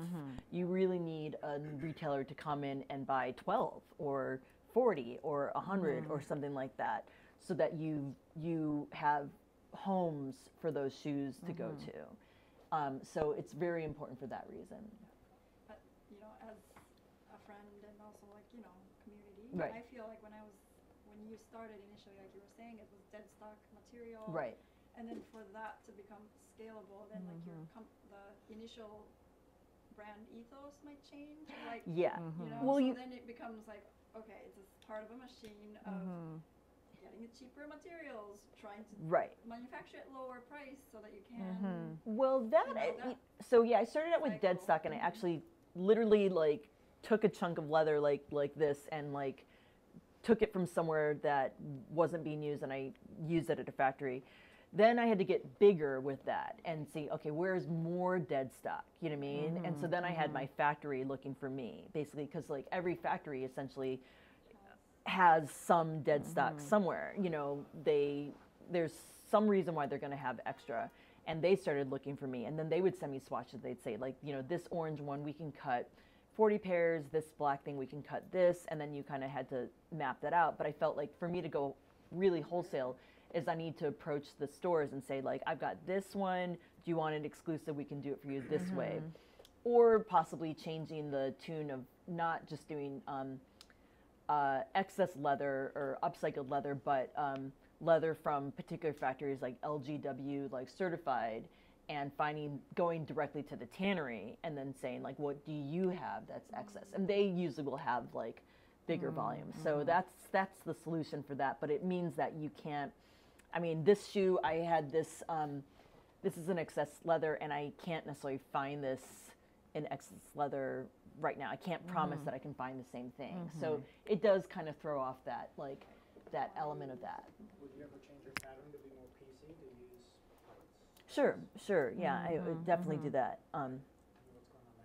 You really need a retailer to come in and buy 12 or 40 or 100 or something like that, so that you have homes for those shoes to go to. So it's very important for that reason. But, you know, as a friend and also like, you know, community, Right. I feel like when you started initially, like you were saying, it was dead stock material. Right. And then for that to become scalable, then like the initial brand ethos might change. Like, Yeah. you know, Well, so you, then it becomes like, okay, it's a part of a machine of getting the cheaper materials, trying to right. manufacture at lower price so that you can. Well, so yeah, I started out with dead stock, and I actually literally like took a chunk of leather like this and like took it from somewhere that wasn't being used, and I used it at a factory. Then I had to get bigger with that and see, okay, where's more dead stock, you know what I mean? And so then I had my factory looking for me, basically, because like every factory essentially has some dead stock somewhere. You know, there's some reason why they're going to have extra, and they started looking for me, and then they would send me swatches. They'd say, like, you know, this orange one we can cut 40 pairs, this black thing we can cut this, and then you kind of had to map that out. But I felt like for me to go really wholesale is I need to approach the stores and say, like, I've got this one, do you want it exclusive? We can do it for you this way. Or possibly changing the tune of not just doing excess leather or upcycled leather, but leather from particular factories like LGW, like certified, and going directly to the tannery and then saying, like, what do you have that's excess? And they usually will have like bigger volumes. So that's the solution for that. But it means that you can't, I mean, this shoe, I had this, this is an excess leather, and I can't necessarily find this in excess leather right now. I can't promise that I can find the same thing. So it does kind of throw off that, like, that element of that. Would you ever change your pattern to be more PC, to use plates? Sure, yeah, I would definitely do that. What's going on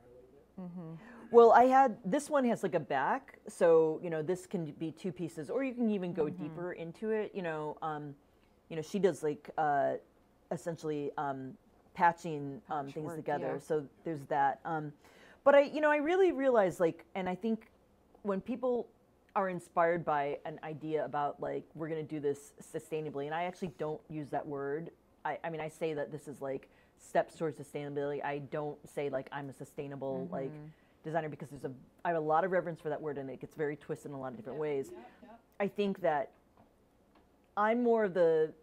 there a little bit? Well, this one has like a back, so, you know, this can be two pieces, or you can even go deeper into it, you know, she does like, essentially, patching things together. So there's that. But I really realize, like, and I think when people are inspired by an idea about, like, we're going to do this sustainably, and I actually don't use that word. I mean, I say that this is like steps towards sustainability. I don't say like I'm a sustainable like designer, because I have a lot of reverence for that word, and it gets very twisted in a lot of different ways. I think that I'm more of the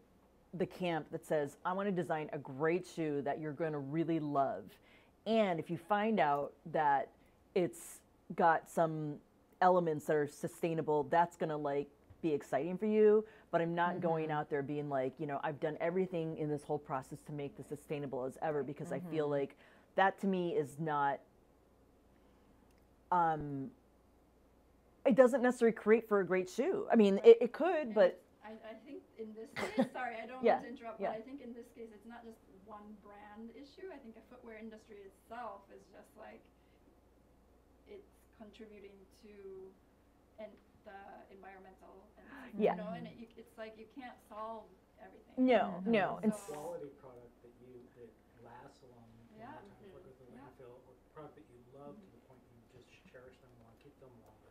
camp that says, I want to design a great shoe that you're going to really love. And if you find out that it's got some elements that are sustainable, that's going to like be exciting for you. But I'm not going out there being like, you know, I've done everything in this whole process to make this sustainable as ever, because I feel like that to me is not, it doesn't necessarily create for a great shoe. I mean, it could, but I think in this case, sorry, I don't want to interrupt, but I think in this case, it's not just one brand issue. I think the footwear industry itself is just like, it's contributing to the environmental, and, you know, and it's like you can't solve everything. No. It's quality product that lasts a long time, like with the landfill, or product that you love to the point you just cherish them and want to keep them longer.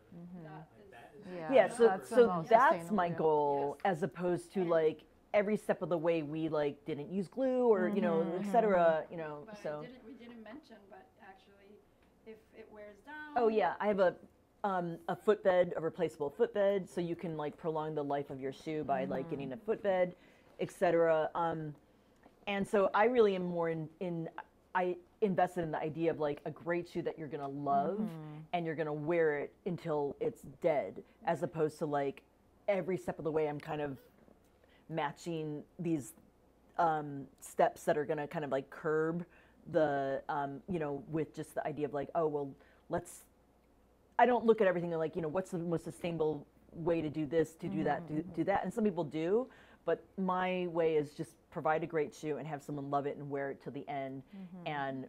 So that's my goal, as opposed to like every step of the way we like didn't use glue or you know, etc. You know, but so we didn't mention, but actually, if it wears down. Oh yeah, I have a footbed, a replaceable footbed, so you can like prolong the life of your shoe by like getting a footbed, etc. And so I really am more I invested in the idea of like a great shoe that you're gonna love and you're gonna wear it until it's dead, as opposed to like every step of the way I'm kind of matching these steps that are gonna kind of like curb the you know, with just the idea of like, oh well, I don't look at everything like, you know, what's the most sustainable way to do this, to do that, do that, and some people do, but my way is just provide a great shoe and have someone love it and wear it till the end. And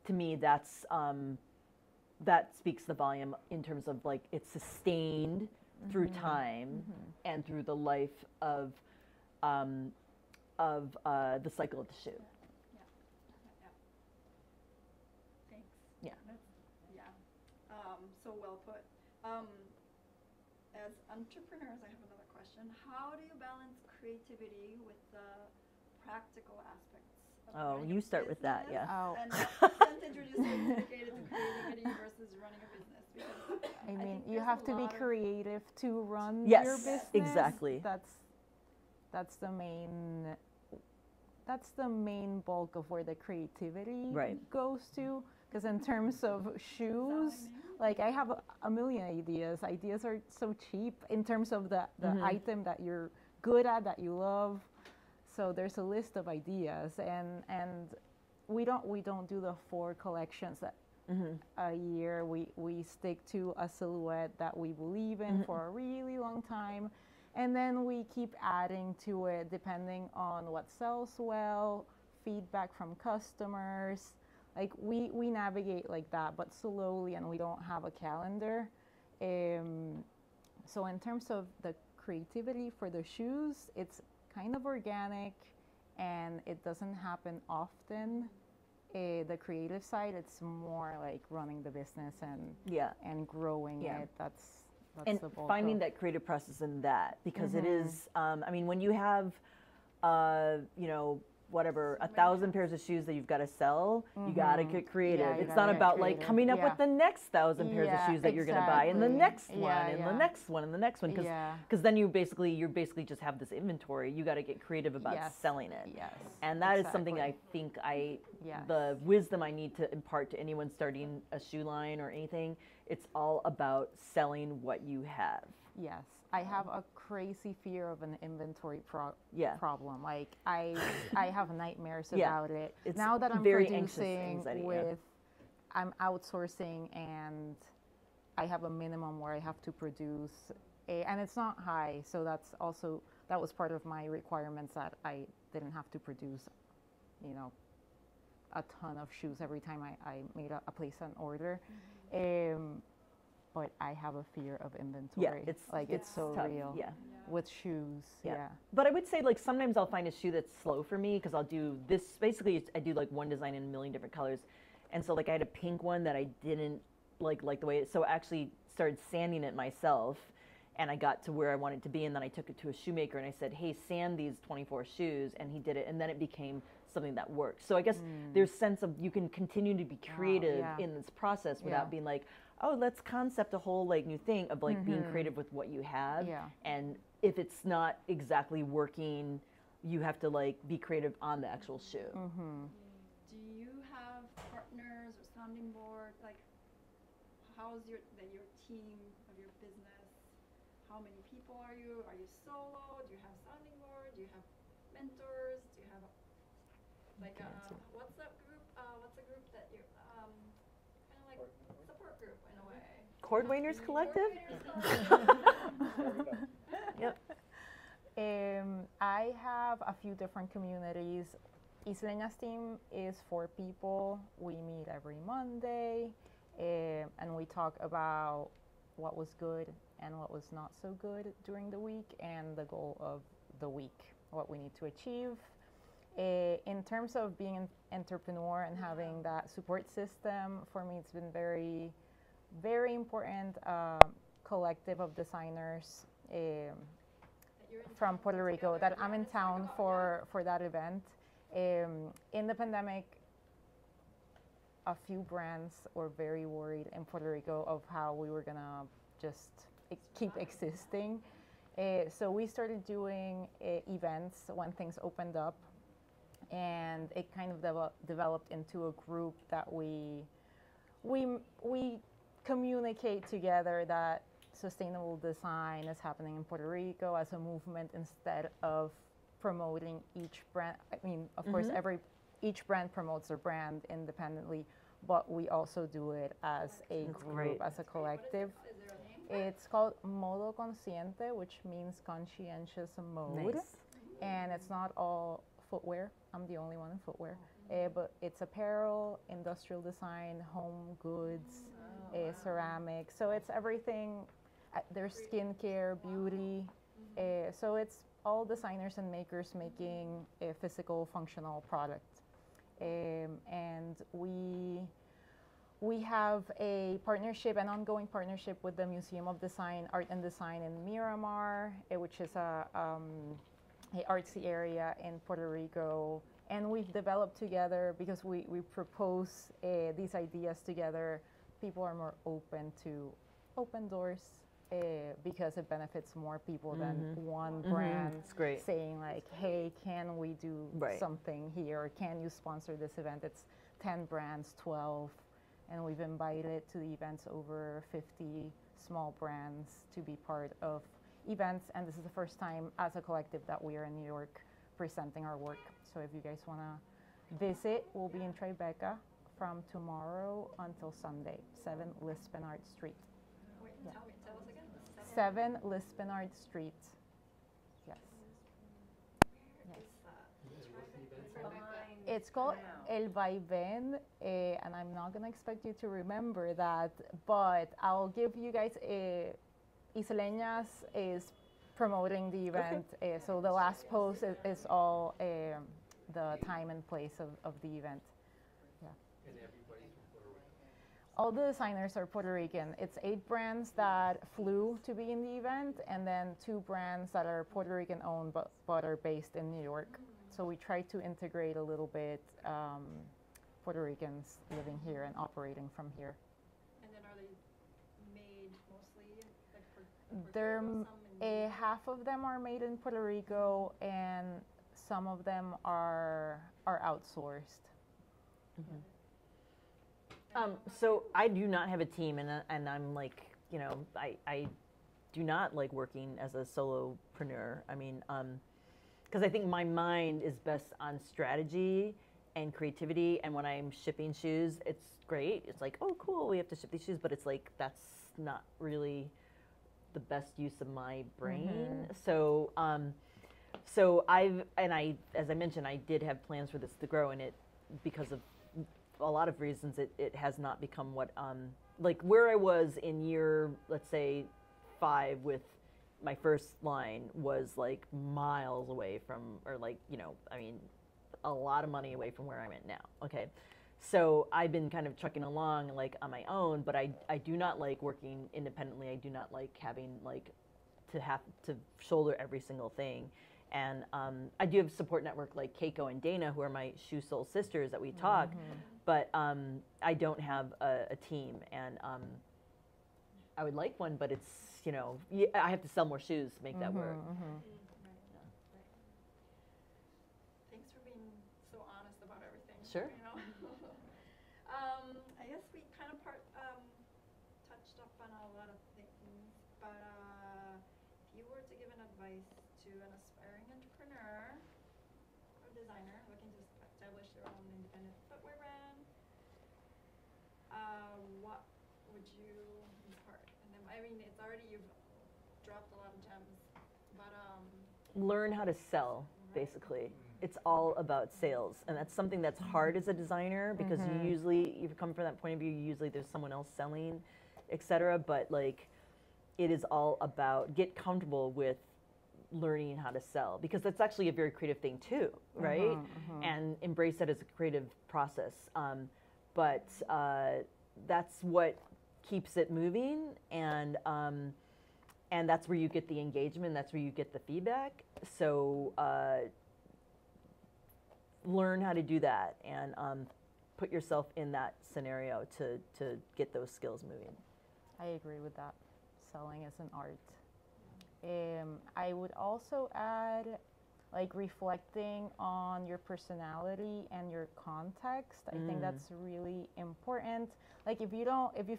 to me, that's that speaks the volume in terms of like it's sustained through time and through the life of the cycle of the shoe. Thanks. Yeah. So well put. As entrepreneurs, I have another question. How do you balance creativity with the practical aspects of running You a start with that, business? yeah. Oh. And since introducing dedicated to creativity versus running a business, because I mean, think you there's have a to be lot of- creative to run Yes, your business. exactly. That's the main bulk of where the creativity Right. goes to. Because in terms of shoes, like I have a million ideas. Ideas are so cheap in terms of the item that you're good at, that you love. So there's a list of ideas, and we don't do the 4 collections that a year. We stick to a silhouette that we believe in for a really long time, and then we keep adding to it depending on what sells well, feedback from customers. Like we navigate like that, but slowly, and we don't have a calendar. So in terms of the creativity for the shoes, it's kind of organic, and it doesn't happen often. The creative side, it's more like running the business and growing it. That's and the bulk finding of that creative process in that, because it is. I mean, when you have, whatever, 1,000 pairs of shoes that you've got to sell, you got to get creative. Yeah, you it's gotta not get about like creative. coming up Yeah. with the next 1,000 pairs of Yeah, shoes that you're going to buy, and the exactly. next one, Yeah, and the yeah. next one, and the next one, because Yeah. then you're basically just have this inventory. You got to get creative about Yes. selling it. Yes, And that is something I exactly. think Yes. the wisdom I need to impart to anyone starting a shoe line or anything. It's all about selling what you have. Yes, I have a crazy fear of an inventory Yeah. problem. Like I have nightmares Yeah. about it. It's now that I'm very anxious producing anxiety, yeah. with, I'm outsourcing, and I have a minimum where I have to produce, and it's not high. So that was part of my requirements, that I didn't have to produce, a ton of shoes every time I made a place an order. But I have a fear of inventory. It's so tough. real. Yeah. With shoes. Yeah. But I would say, like, sometimes I'll find a shoe that's slow for me, because I'll do this. Basically, I do like one design in a million different colors, and so like I had a pink one that I didn't like the way it. So I actually started sanding it myself, and I got to where I wanted to be, and then I took it to a shoemaker and I said, "Hey, sand these 24 shoes," and he did it, and then it became something that works. So I guess there's sense of you can continue to be creative in this process without being like, oh, let's concept a whole like new thing of like being creative with what you have. Yeah. And if it's not exactly working, you have to like be creative on the actual shoe. Do you have partners or sounding board? Like, how's your team of your business? How many people are you? Are you solo? Do you have sounding board? Do you have mentors? Do you have like what's a group that you kind of like support group in a way? Cordwainers Collective? Yep. I have a few different communities. Isleñas team is 4 people. We meet every Monday, and we talk about what was good and what was not so good during the week, and the goal of the week, what we need to achieve. In terms of being an entrepreneur and having that support system, for me it's been very, very important. Collective of designers from Puerto Rico that I'm in town for that event. In the pandemic, a few brands were very worried in Puerto Rico of how we were gonna just keep existing. So we started doing events when things opened up, and it kind of developed into a group that we communicate together that sustainable design is happening in Puerto Rico as a movement instead of promoting each brand. I mean, of course, each brand promotes their brand independently, but we also do it as a group, as a collective. It's called Modo Consciente, which means conscientious mode. Nice. And it's not all footwear. I'm the only one in footwear. But it's apparel, industrial design, home goods, ceramics. So it's everything. There's skincare, beauty. So it's all designers and makers making a physical, functional product. And we have a partnership, an ongoing partnership with the Museum of Design, Art and Design in Miramar, which is a artsy area in Puerto Rico. And we've developed together, because we propose these ideas together, people are more open to open doors because it benefits more people than one brand saying like, hey, can we do something here? Or can you sponsor this event? It's 10 brands, 12. And we've invited to the events over 50 small brands to be part of events. And this is the first time as a collective that we are in New York presenting our work. So if you guys want to visit, we'll be in Tribeca from tomorrow until Sunday, 7 Lispenard Street. Wait, tell us again. 7 Lispenard Street. Yes. It's called El Vaivén, and I'm not going to expect you to remember that, but I'll give you guys Isleñas is promoting the event, so the last post is all the time and place of the event. Yeah. And everybody's from Puerto Rico? All the designers are Puerto Rican. It's 8 brands that flew to be in the event, and then 2 brands that are Puerto Rican owned but are based in New York. So we try to integrate a little bit Puerto Ricans living here and operating from here. And then are they made mostly like for half of them are made in Puerto Rico, and some of them are outsourced. So I do not have a team, and I'm like, you know, I do not like working as a solopreneur. I mean, because I think my mind is best on strategy and creativity, and when I'm shipping shoes, it's great. It's like, oh, cool, we have to ship these shoes, but it's like, that's not really the best use of my brain. So, as I mentioned, I did have plans for this to grow, and it, because of a lot of reasons, it has not become what, like where I was in year, let's say 5 with my first line was like miles away from, or like, you know, I mean, a lot of money away from where I'm at now. Okay. So I've been kind of trucking along like on my own, but I do not like working independently. I do not like having like to have to shoulder every single thing. And I do have a support network like Keiko and Dana, who are my shoe soul sisters that we talk, but I don't have a team, and I would like one, but it's, you know, I have to sell more shoes to make that work. Thanks for being so honest about everything. Sure. You know? I guess we kind of touched up on a lot of things, but if you were to give an advice to an aspiring entrepreneur or designer looking to establish their own independent footwear brand, what would you impart in them? I mean, it's already, you've dropped a lot of gems, but learn how to sell, basically. It's all about sales, and that's something that's hard as a designer, because you usually, if you come from that point of view, usually there's someone else selling, etc. But like, it is all about, get comfortable with learning how to sell, because that's actually a very creative thing too, right? And embrace that as a creative process. But that's what keeps it moving, and that's where you get the engagement, that's where you get the feedback. So learn how to do that, and put yourself in that scenario to get those skills moving. I agree with that. Selling is an art. I would also add, like, reflecting on your personality and your context. I think that's really important. Like, if you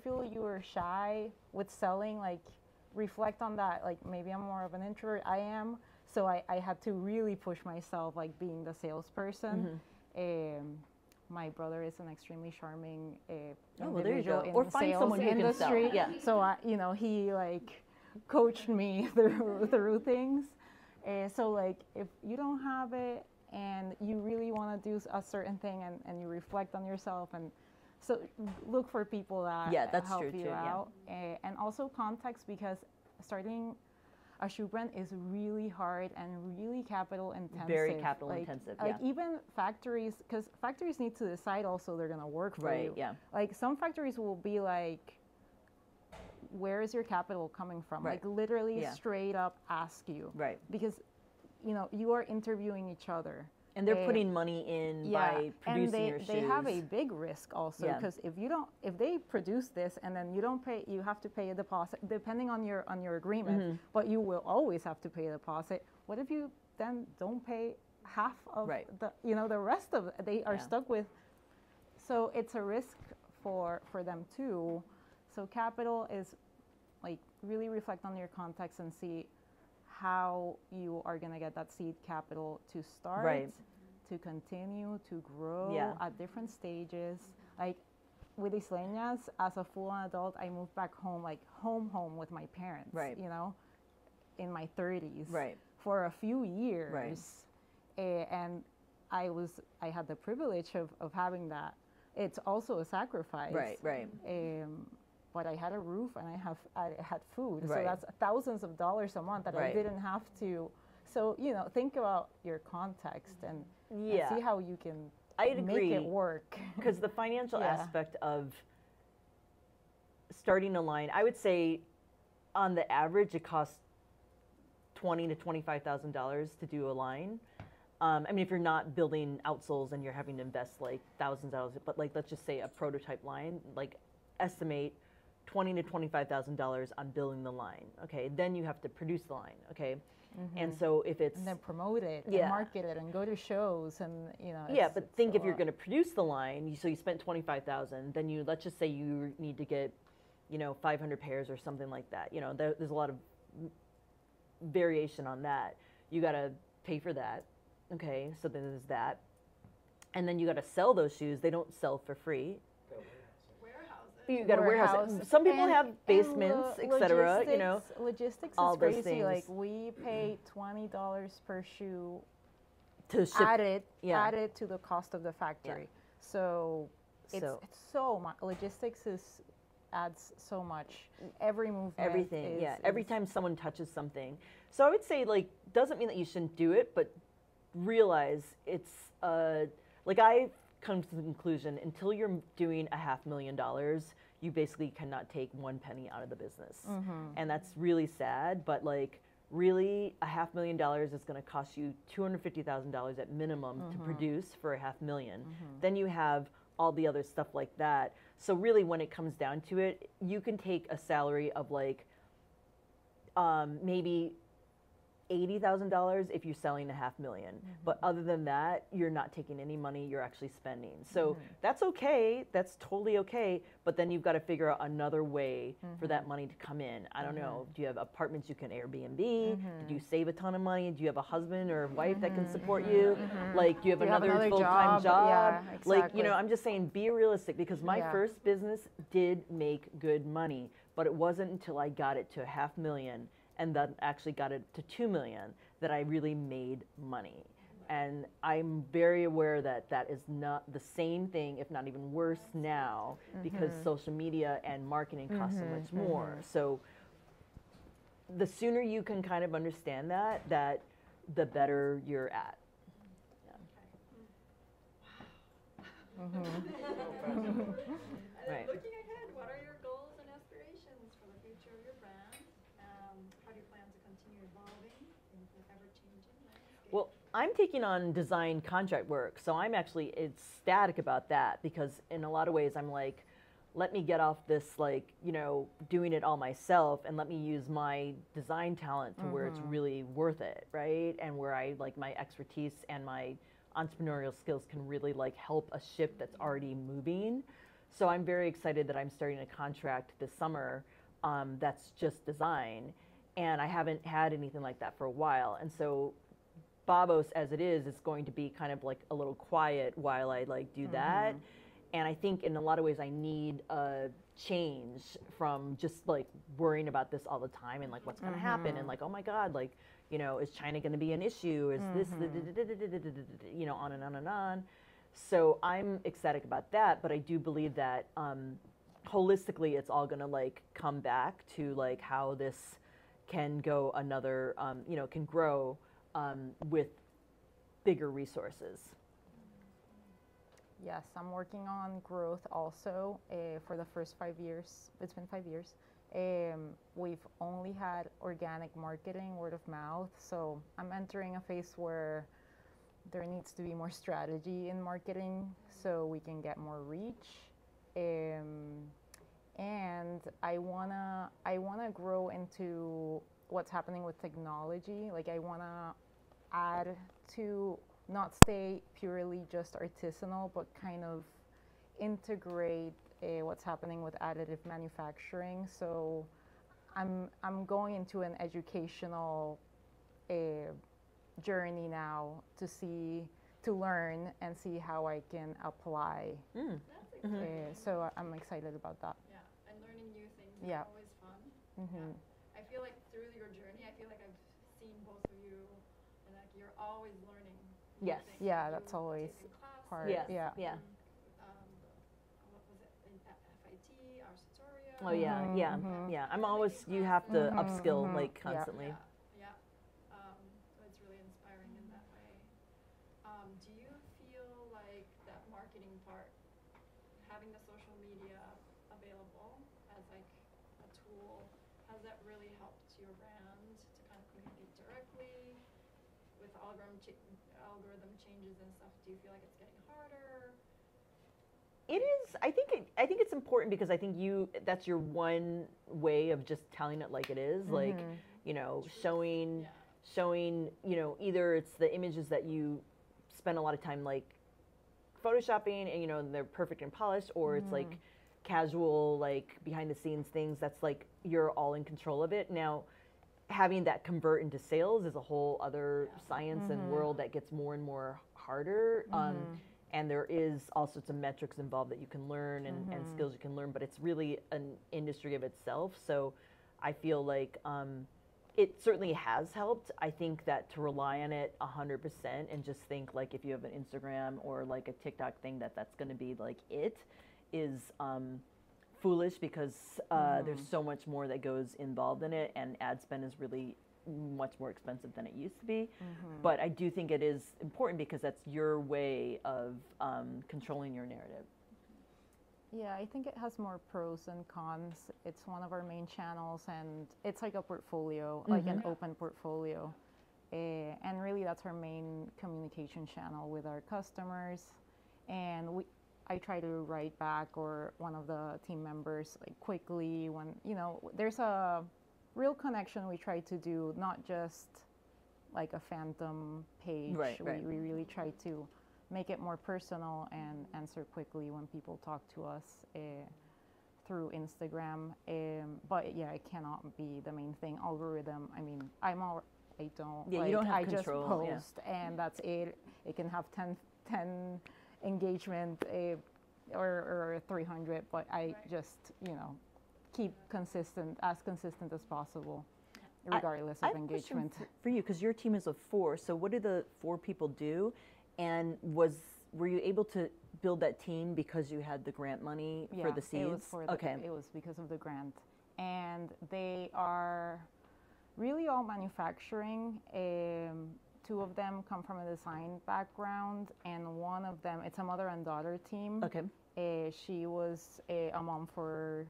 feel you are shy with selling, like, reflect on that. Like, maybe I'm more of an introvert. I am. So I had to really push myself, like, being the salesperson. My brother is an extremely charming individual in or the find sales someone who industry. can sell. Yeah. So you know, he like coached me through things. So like, if you don't have it and you really want to do a certain thing, and you reflect on yourself and So look for people that Yeah, that's help true you too, yeah. out. And also context, because starting a shoe brand is really hard and really capital intensive. Very capital intensive, Like yeah. even factories, because factories need to decide also they're gonna work for Right, you. yeah. Like some factories will be like, where is your capital coming from? Right. Like literally Yeah. straight up ask you. Right. Because, you know, you are interviewing each other. And they're putting money in by producing your shoes. They have a big risk also, Yeah. because if they produce this and then you don't pay, you have to pay a deposit depending on your agreement, Mm-hmm. but you will always have to pay a deposit. What if you then don't pay half of Right. the rest of it? They are Yeah. stuck with. So it's a risk for them too. So capital is like really reflect on your context and see how you are going to get that seed capital to start, Right. to continue, to grow Yeah. at different stages. Like with Isleñas, as a full-on adult, I moved back home, like home with my parents, Right. you know, in my 30s. Right. For a few years. Right. And I had the privilege of having that. It's also a sacrifice. Right. But I had a roof and I had food. So Right. that's thousands of dollars a month that I Right. didn't have to. So, you know, think about your context and see how you can I'd make agree, it work. Because the financial Yeah. aspect of starting a line, I would say on the average it costs $20,000 to $25,000 to do a line. I mean, if you're not building outsoles and you're having to invest like thousands of dollars, but like let's just say a prototype line, like estimate $20,000 to $25,000 on building the line. Okay, then you have to produce the line. Okay, and so if it's And then promote it Yeah. and market it and go to shows and, you know. yeah, it's- but it's think a if you're lot. going to produce the line, so you spent 25,000, then you let's just say you need to get, 500 pairs or something like that. There's a lot of variation on that. You got to pay for that. Okay, so then there's that, and then you got to sell those shoes. They don't sell for free. You got to warehouse it. Some people have basements, etc. Logistics all is those crazy. things. Like we pay $20 per shoe To ship, added to the cost of the factory. So it's so much. Logistics adds so much. Every movement. Everything, every time someone touches something. So I would say, doesn't mean that you shouldn't do it, but realize it's, I've come to the conclusion, until you're doing $500,000, you basically cannot take one penny out of the business. And that's really sad, but really $500,000 is going to cost you $250,000 at minimum to produce for $500,000. Then you have all the other stuff like that. So really, when it comes down to it, you can take a salary of maybe $80,000 if you're selling $500,000. But other than that, you're not taking any money, you're actually spending. So that's okay, that's totally okay, but then you've got to figure out another way for that money to come in. I don't know, do you have apartments you can Airbnb? Do you save a ton of money? Do you have a husband or a wife that can support you? Do you have another full-time job? Yeah, exactly. I'm just saying, be realistic, because my first business did make good money, but it wasn't until I got it to $500,000 and then actually got it to $2 million that I really made money. And I'm very aware that that is not the same thing, if not even worse now, because social media and marketing cost so much more. So the sooner you can kind of understand that the better you're at. Right. Looking ahead, what are your goals and aspirations for the future of your brand? How do you plan to continue evolving in the ever-changing landscape? Well, I'm taking on design contract work, so I'm actually ecstatic about that, because in a lot of ways I'm like, let me get off this doing it all myself, and let me use my design talent to where it's really worth it, right? And where I my expertise and my entrepreneurial skills can really help a ship that's already moving. So I'm very excited that I'm starting a contract this summer that's just design, and I haven't had anything like that for a while. And so Babos, as it is going to be kind of a little quiet while I do that. And I think in a lot of ways I need a change from just worrying about this all the time and what's going to happen and oh my God, is China going to be an issue? Is this, on and on and on. So I'm ecstatic about that, but I do believe that holistically it's all going to like come back to like how this can go another, can grow with bigger resources. Yes, I'm working on growth also for the first 5 years. It's been 5 years. We've only had organic marketing, word of mouth. So I'm entering a phase where there needs to be more strategy in marketing so we can get more reach. And I wanna grow into what's happening with technology. Like I wanna add to not stay purely just artisanal, but kind of integrate what's happening with additive manufacturing. So I'm going into an educational journey now to learn and see how I can apply. That's exciting. So I'm excited about that. Yeah, and learning new things Yeah. is always fun. Mm-hmm. Yeah. I feel like through your journey, I feel like I've seen both of you, and like you're always learning new Yes. things. Yeah, You that's always take classes, part. Yes. Yeah. Yeah. What was it in FIT, our tutorial? Oh yeah, Mhm, yeah, mhm. yeah. I'm always, you have to Mhm, upskill mhm. like Yeah. constantly. Yeah. So it's really inspiring in that way. Do you feel like that marketing part, having the social media available as like a tool, has that really helped your brand to kind of communicate directly with algorithm changes and stuff? Do you feel like it's getting harder? It is. I think it's important because I think that's your one way of just telling it like it is. Like, showing, either it's the images that you spend a lot of time like photoshopping and they're perfect and polished, or it's like casual, like behind the scenes things that's like you're all in control of it. Now, having that convert into sales is a whole other science and world that gets more and more harder. And there is all sorts of metrics involved that you can learn and skills you can learn, but it's really an industry of itself. So I feel like it certainly has helped. I think that to rely on it 100% and just think like if you have an Instagram or like a TikTok thing that's going to be like it is foolish because there's so much more that goes involved in it, and ad spend is really much more expensive than it used to be. But I do think it is important because that's your way of controlling your narrative. Yeah, I think it has more pros than cons. It's one of our main channels, and it's like a portfolio, like an open portfolio. And really, that's our main communication channel with our customers. And I try to write back, or one of the team members, like quickly when, there's a real connection we try to do, not just like a phantom page. Right. We really try to make it more personal and answer quickly when people talk to us through Instagram. But yeah, it cannot be the main thing. Algorithm, I mean, I don't. Yeah, like, you don't have I control. just post and that's it. It can have 10 engagement or 300, but I just, keep as consistent as possible, regardless of engagement. For you, because your team is of 4, so what do the 4 people do? And were you able to build that team because you had the grant money for the seeds? It was because of the grant. And they are really all manufacturing. 2 of them come from a design background, and one of them, it's a mother and daughter team. Okay. She was a mom for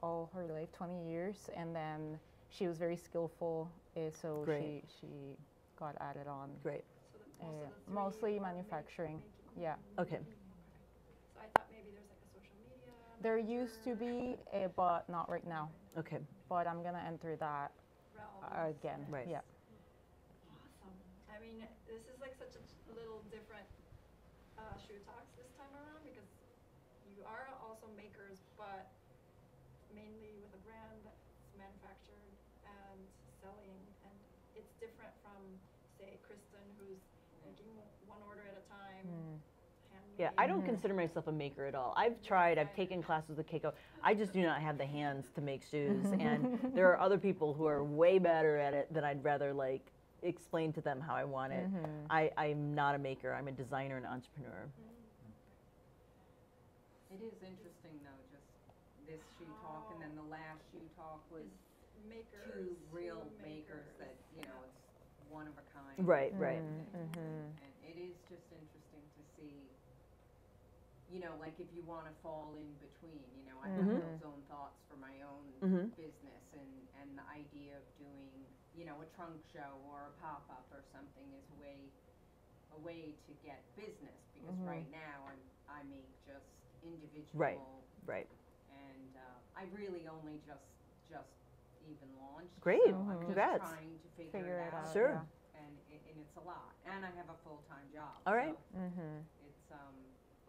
all her life, 20 years, and then she was very skillful, so Great. she got added on. Great. So mostly manufacturing. Yeah. Okay. So I thought maybe there's like a social media. There used to be, but not right now. Okay. But I'm gonna enter that realm. again. Right. Yeah. Awesome. I mean, this is like such a little different shoe talks this time around, because you are also makers, but mainly with a brand that's manufactured and selling, and it's different from, say, Kristen, who's making one order at a time. Yeah, I don't consider myself a maker at all. I've taken classes with Keiko. I just do not have the hands to make shoes. And there are other people who are way better at it that I'd rather like explain to them how I want it. I'm not a maker. I'm a designer and entrepreneur. It is interesting though, just this shoe talk and then the last shoe talk was two real makers that, you know, it's one of a kind. Right, right. And it is just interesting to see, you know, like if you want to fall in between, you know, I have those own thoughts for my own business and the idea of doing, you know, a trunk show or a pop-up or something is a way to get business because right now I make just individual. Right. And I really only just even launched. Great. So I'm Congrats. just trying to figure it out. Sure. And it's a lot. And I have a full-time job. All right. So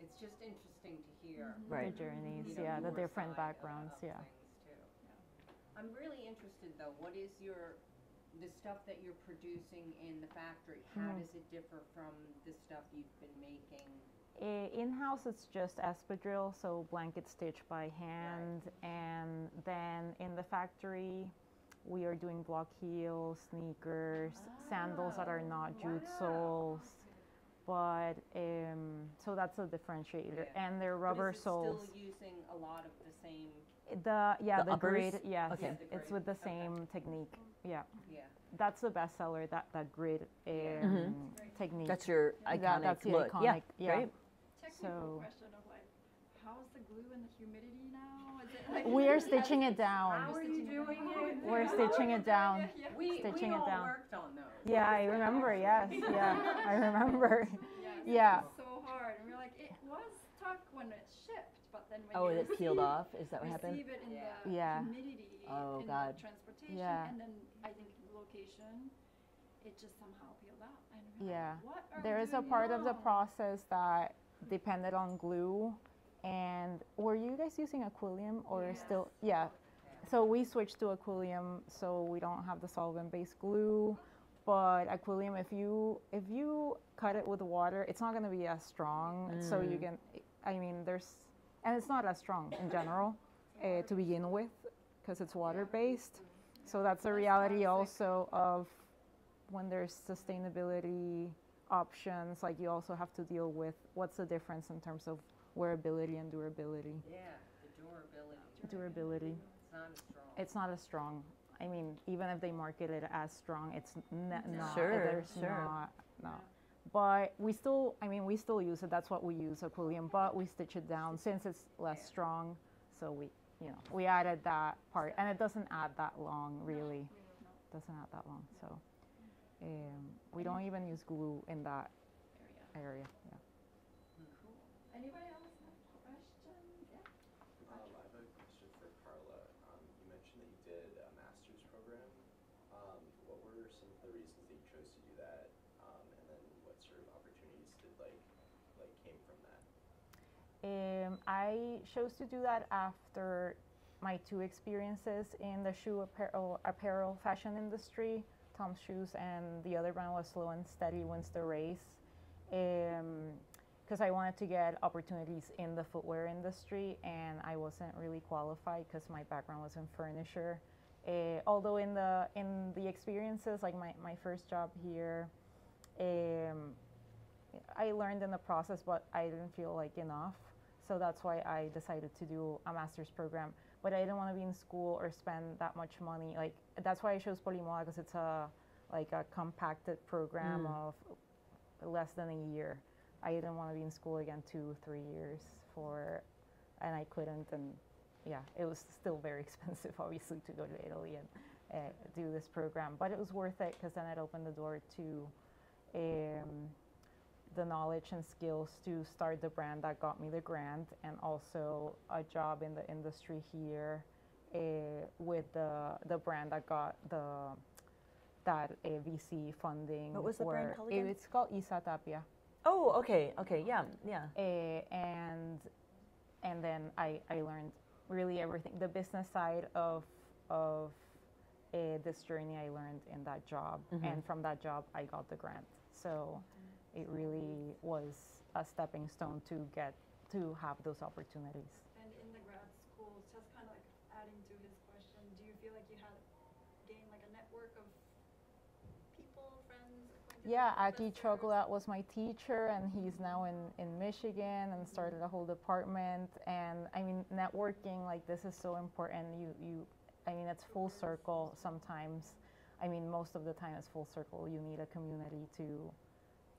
it's just interesting to hear. The journeys, you know, the your different side backgrounds, of things, too. I'm really interested though, what is the stuff that you're producing in the factory, how does it differ from the stuff you've been making? In-house, it's just espadrille, so blanket stitched by hand. And then in the factory, we are doing block heels, sneakers, sandals that are not jute soles. But, so that's a differentiator. And they're rubber soles. Still using a lot of the same? The uppers? grid, yes. Okay. It's with the same technique, yeah. Yeah. That's the bestseller, that grid technique. That's your iconic that's the look. iconic, Yeah, great. Technical question of like, how's the glue and the humidity now? Is it like We are stitching it down. How are you doing it? We're stitching it down. We Stitching it all down. worked on those. Yeah, I remember, yes. Yeah, I remember. Yeah. It's so hard. And we're like, it was stuck when it shipped, but then when Oh, you it peeled off? Is that what happened? receive it in the Yeah. humidity Oh, in God. the transportation, Yeah. and then I think location, it just somehow peeled out. And we're Yeah. like, what are There we is a doing part of the wrong? process that depended on glue. And were you guys using Aquilium or still? Yeah. So we switched to Aquilium, so we don't have the solvent-based glue. But Aquilium, if you cut it with water, it's not going to be as strong. So you can, I mean, and it's not as strong in general to begin with because it's water-based. So that's a reality also of when there's sustainability options, like you also have to deal with what's the difference in terms of wearability and durability. Yeah, the durability. Durability. It's not as strong. It's not as strong. I mean, even if they market it as strong, it's not. Sure, There's sure. not. No. But we still use it. That's what we use, Aquilium. But we stitch it down since it's less strong. So we added that part, and it doesn't add that long, really. Doesn't add that long. So we don't even use glue in that area. Yeah. Cool. Anybody else have questions? Yeah. I have a question for Karla. You mentioned that you did a master's program. What were some of the reasons that you chose to do that? And then what sort of opportunities did came from that? I chose to do that after my 2 experiences in the shoe apparel fashion industry, Tom's Shoes, and the other brand was Slow and Steady Wins the Race. Because I wanted to get opportunities in the footwear industry, and I wasn't really qualified because my background was in furniture. Although in the experiences, like my first job here, I learned in the process, but I didn't feel like enough. So that's why I decided to do a master's program. But I didn't want to be in school or spend that much money. Like that's why I chose Polimoda, because it's a compacted program of less than a year. I didn't want to be in school again 2-3 years and I couldn't. And yeah, it was still very expensive, obviously, to go to Italy and do this program. But it was worth it because then it opened the door to the knowledge and skills to start the brand that got me the grant, and also a job in the industry here with the brand that got that VC funding. What was the brand called again? It's called Isa Tapia. Oh, okay, yeah. And then I learned really everything, the business side of this journey I learned in that job, and from that job I got the grant. So it really was a stepping stone to have those opportunities. And in the grad school, just kind of like adding to his question, do you feel like you had gained like a network of people Yeah, Aki Chocolate was my teacher, and he's now in Michigan and started a whole department. And I mean, networking like this is so important. I mean, it's full circle sometimes. I mean, most of the time it's full circle. You need a community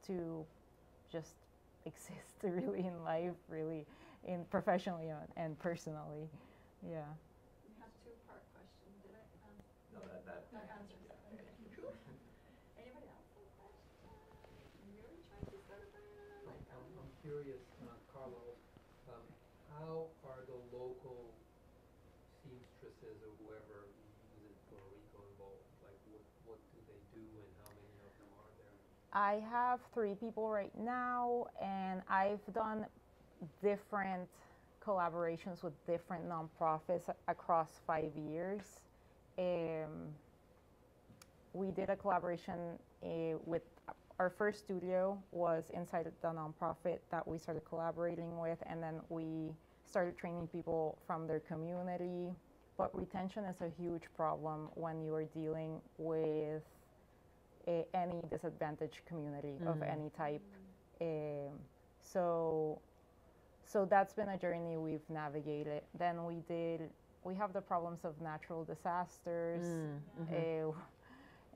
to just exist really in life, really, in professionally and personally. Yeah. You have two-part question. Did I No, that answers that. Okay, cool. Anybody else have a question? You're trying to start a brand? I'm curious, Karla, how are the local seamstresses or whoever uses Puerto Rico involved? Like, what do they do and how many of them are there? I have 3 people right now, and I've done different collaborations with different nonprofits across 5 years. We did a collaboration with our first studio was inside the nonprofit that we started collaborating with, and then we started training people from their community. But retention is a huge problem when you are dealing with any disadvantaged community of any type. So that's been a journey we've navigated. Then we have the problems of natural disasters,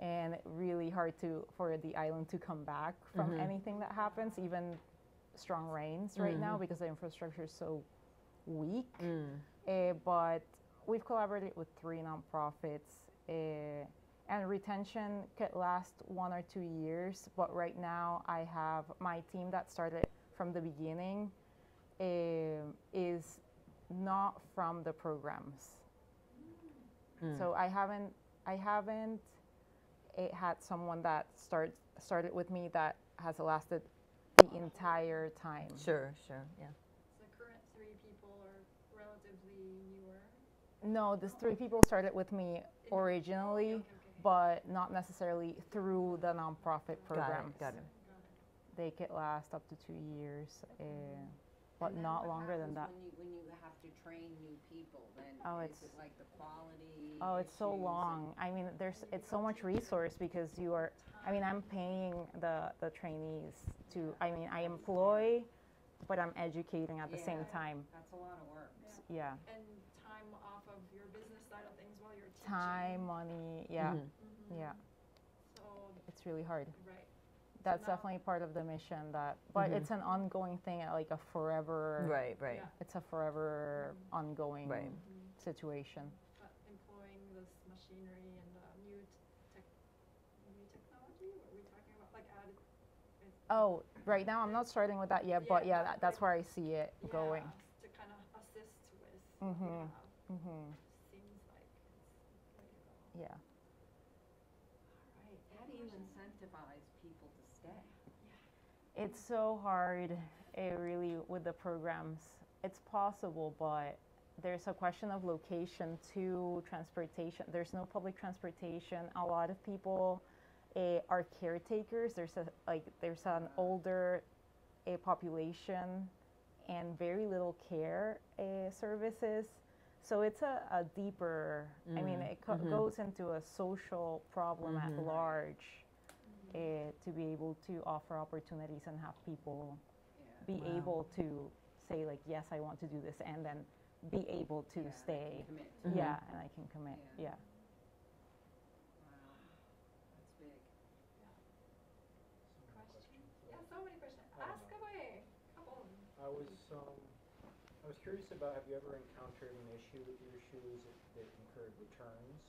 and really hard for the island to come back from anything that happens, even strong rains right now, because the infrastructure is so weak. But we've collaborated with 3 nonprofits, and retention could last 1 or 2 years. But right now I have my team that started from the beginning is not from the programs. So I haven't had someone that started with me that has lasted the entire time. Sure, yeah. The current 3 people are relatively newer. No, these 3 people started with me originally, but not necessarily through the nonprofit programs. Got it. They could last up to 2 years, but not longer than that. When you have to train new people, then is it like the quality? Oh, it's so long. I mean, it's so much resource because I'm paying the trainees to, I employ, but I'm educating at the same time. That's a lot of work. Yeah. And time off of your business side of things while you're teaching. Time, money, yeah. Yeah. So it's really hard. Right. That's definitely part of the mission but it's an ongoing thing, like a forever. Right. Yeah. It's a forever ongoing situation. Employing this machinery and new technology. What are we talking about? Like added. Oh, right now I'm not starting with that yet, but that's where I see it going. To kind of assist with what you have. Seems like it's way to go. Yeah. All right. How do you incentivize people to stay? It's so hard, really, with the programs. It's possible, but there's a question of location too, transportation. There's no public transportation. A lot of people are caretakers. There's an older population and very little care services. So it's a deeper, it goes into a social problem at large, to be able to offer opportunities and have people be able to say like, yes, I want to do this, and then be able to stay. And I can commit. Yeah. Wow, that's big. Questions? Yeah, so many questions. Ask away. Come on. I was curious about, have you ever encountered an issue with your shoes that incurred returns?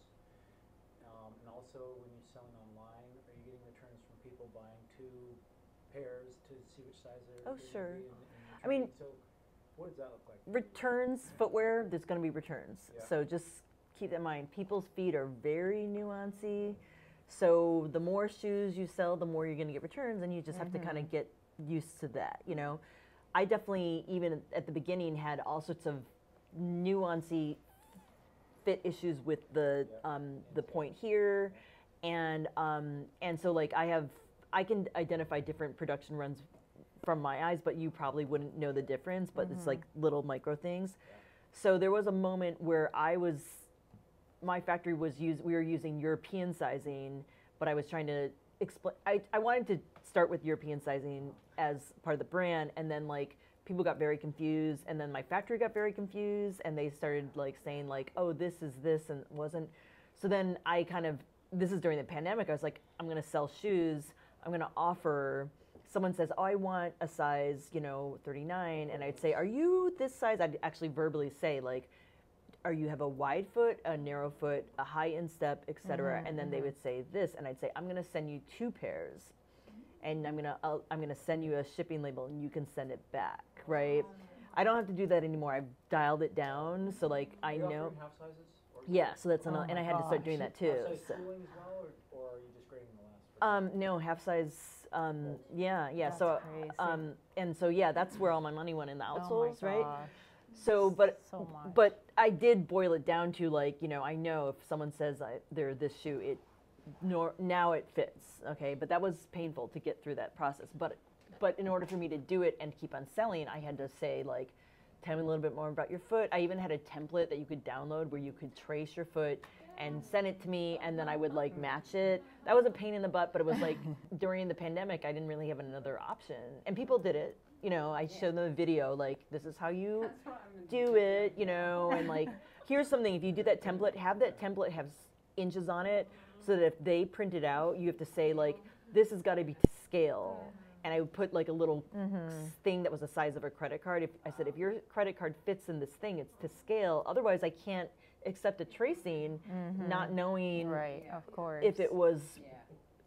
And also, when you're selling online, are you getting returns from people buying 2 pairs to see which size they're Oh, going sure. to be and I mean, so what does that look like? Returns, footwear, there's going to be returns. Yeah. So just keep that in mind. People's feet are very nuancy. So the more shoes you sell, the more you're going to get returns, and you just have to kind of get used to that, I definitely, even at the beginning, had all sorts of nuancy fit issues with the point here, and so like I can identify different production runs from my eyes, but you probably wouldn't know the difference. But it's like little micro things. So there was a moment where my factory was we were using European sizing, but I was trying to explain. I wanted to start with European sizing as part of the brand, and then like people got very confused, and then my factory got very confused, and they started like saying like, oh, this is this, and it wasn't. So then I kind of, this is during the pandemic, I was like, I'm going to sell shoes. I'm going to offer, someone says, oh, I want a size, 39. And I'd say, are you this size? I'd actually verbally say like, you have a wide foot, a narrow foot, a high instep, et cetera. And then they would say this, and I'd say, I'm going to send you 2 pairs, and I'm gonna send you a shipping label, and you can send it back, right? I don't have to do that anymore. I've dialed it down, so like I know. offering half sizes? Yeah, so that's another, and I had to start doing that too. Half size So. schooling as well, or are you just grading the last? No, half size. Yeah. That's So, crazy. and so yeah, that's where all my money went in the Oh my outsoles, right? gosh. So, but So much. but I did boil it down to like, I know if someone says they're this shoe, now it fits, okay? But that was painful to get through that process. But in order for me to do it and keep on selling, I had to say like, tell me a little bit more about your foot. I even had a template that you could download where you could trace your foot and send it to me, and then I would like match it. That was a pain in the butt, but it was like during the pandemic, I didn't really have another option. And people did it. I showed them a video, like, this is how you do it, and like, here's something, if you do that template, have that template have inches on it, so that if they print it out, you have to say, like, this has got to be to scale. And I would put like a little thing that was the size of a credit card. I said, if your credit card fits in this thing, it's to scale. Otherwise, I can't accept a tracing, not knowing Right, of course. if it was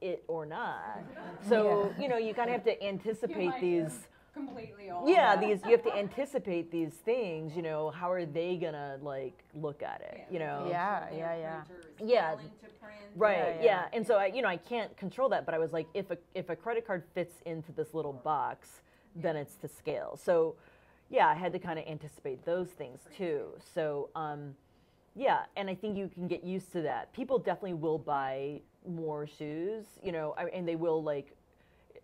it or not. So, you kind of have to anticipate these. Completely all. Yeah, you have to anticipate these things, how are they gonna like look at it, Yeah. Yeah. Right. Yeah, Yeah. And so I can't control that, but I was like, if a credit card fits into this little box, then it's to scale. So, yeah, I had to kind of anticipate those things too. So, yeah, and I think you can get used to that. People definitely will buy more shoes, and they will like.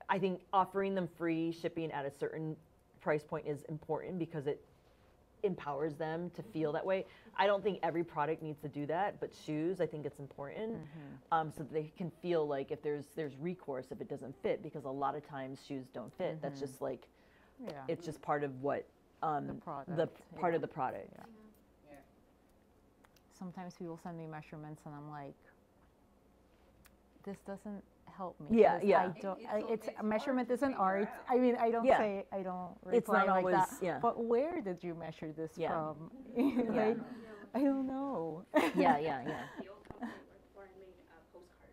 I think offering them free shipping at a certain price point is important because it empowers them to feel that way. I don't think every product needs to do that, but shoes, I think it's important, so that they can feel like if there's recourse if it doesn't fit, because a lot of times shoes don't fit. That's just like, it's just part of what the product. Part of the product. Yeah. Sometimes people send me measurements, and I'm like, this doesn't help me. Yeah, 'cause yeah. I don't, it's measurement is an art. I mean, I don't reply It's not like always, that. yeah. But where did you measure this Yeah. from? Like, I don't know. Yeah. The old company where I made postcards.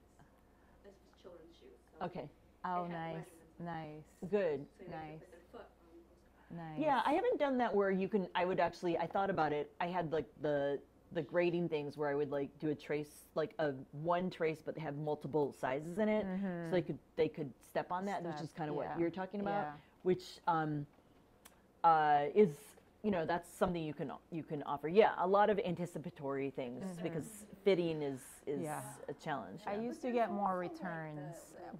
This was children's shoes. So Okay. Oh, They had nice. Good. so they Nice. could put their foot on the postcard. Nice. Yeah, I haven't done that where I thought about it. I had like the grading things where I would like do a trace, like a one trace, but they have multiple sizes in it, so they could step on that, which is kind of what you're talking about, which is that's something you can offer. Yeah, a lot of anticipatory things because fitting is a challenge. I used to get more returns,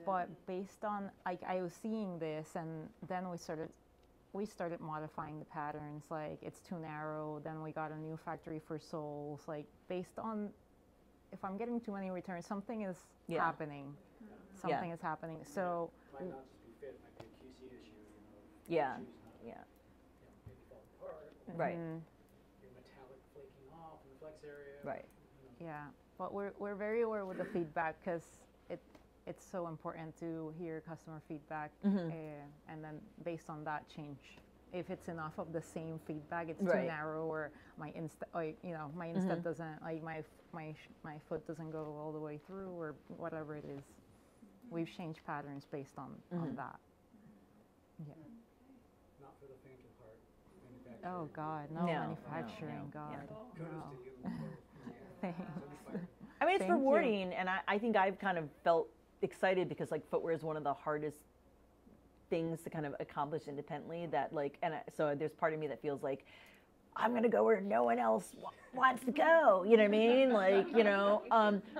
but based on I was seeing this, and then we started modifying the patterns. Like, it's too narrow. Then we got a new factory for soles. Like, based on if I'm getting too many returns, something is happening. Something is happening. So It might not just be fit, it might be a QC issue, Yeah. shoes Yeah. maybe fall apart, Right. your metallic flaking off in the flex area. Right. yeah, but we're very aware with the feedback, because it's so important to hear customer feedback, and then based on that change. If it's enough of the same feedback, it's too Right. narrow, or my instep doesn't, like my foot doesn't go all the way through, or whatever it is. We've changed patterns based on that. Yeah. Not for the faint of heart manufacturing. Oh God, no, No, manufacturing. no, God, Kudos no. to you. Thanks. I mean, it's Thank you. rewarding, and I think I've kind of felt excited because like footwear is one of the hardest things to kind of accomplish independently. That like, so there's part of me that feels like I'm gonna go where no one else wants to go. You know what I mean? Like,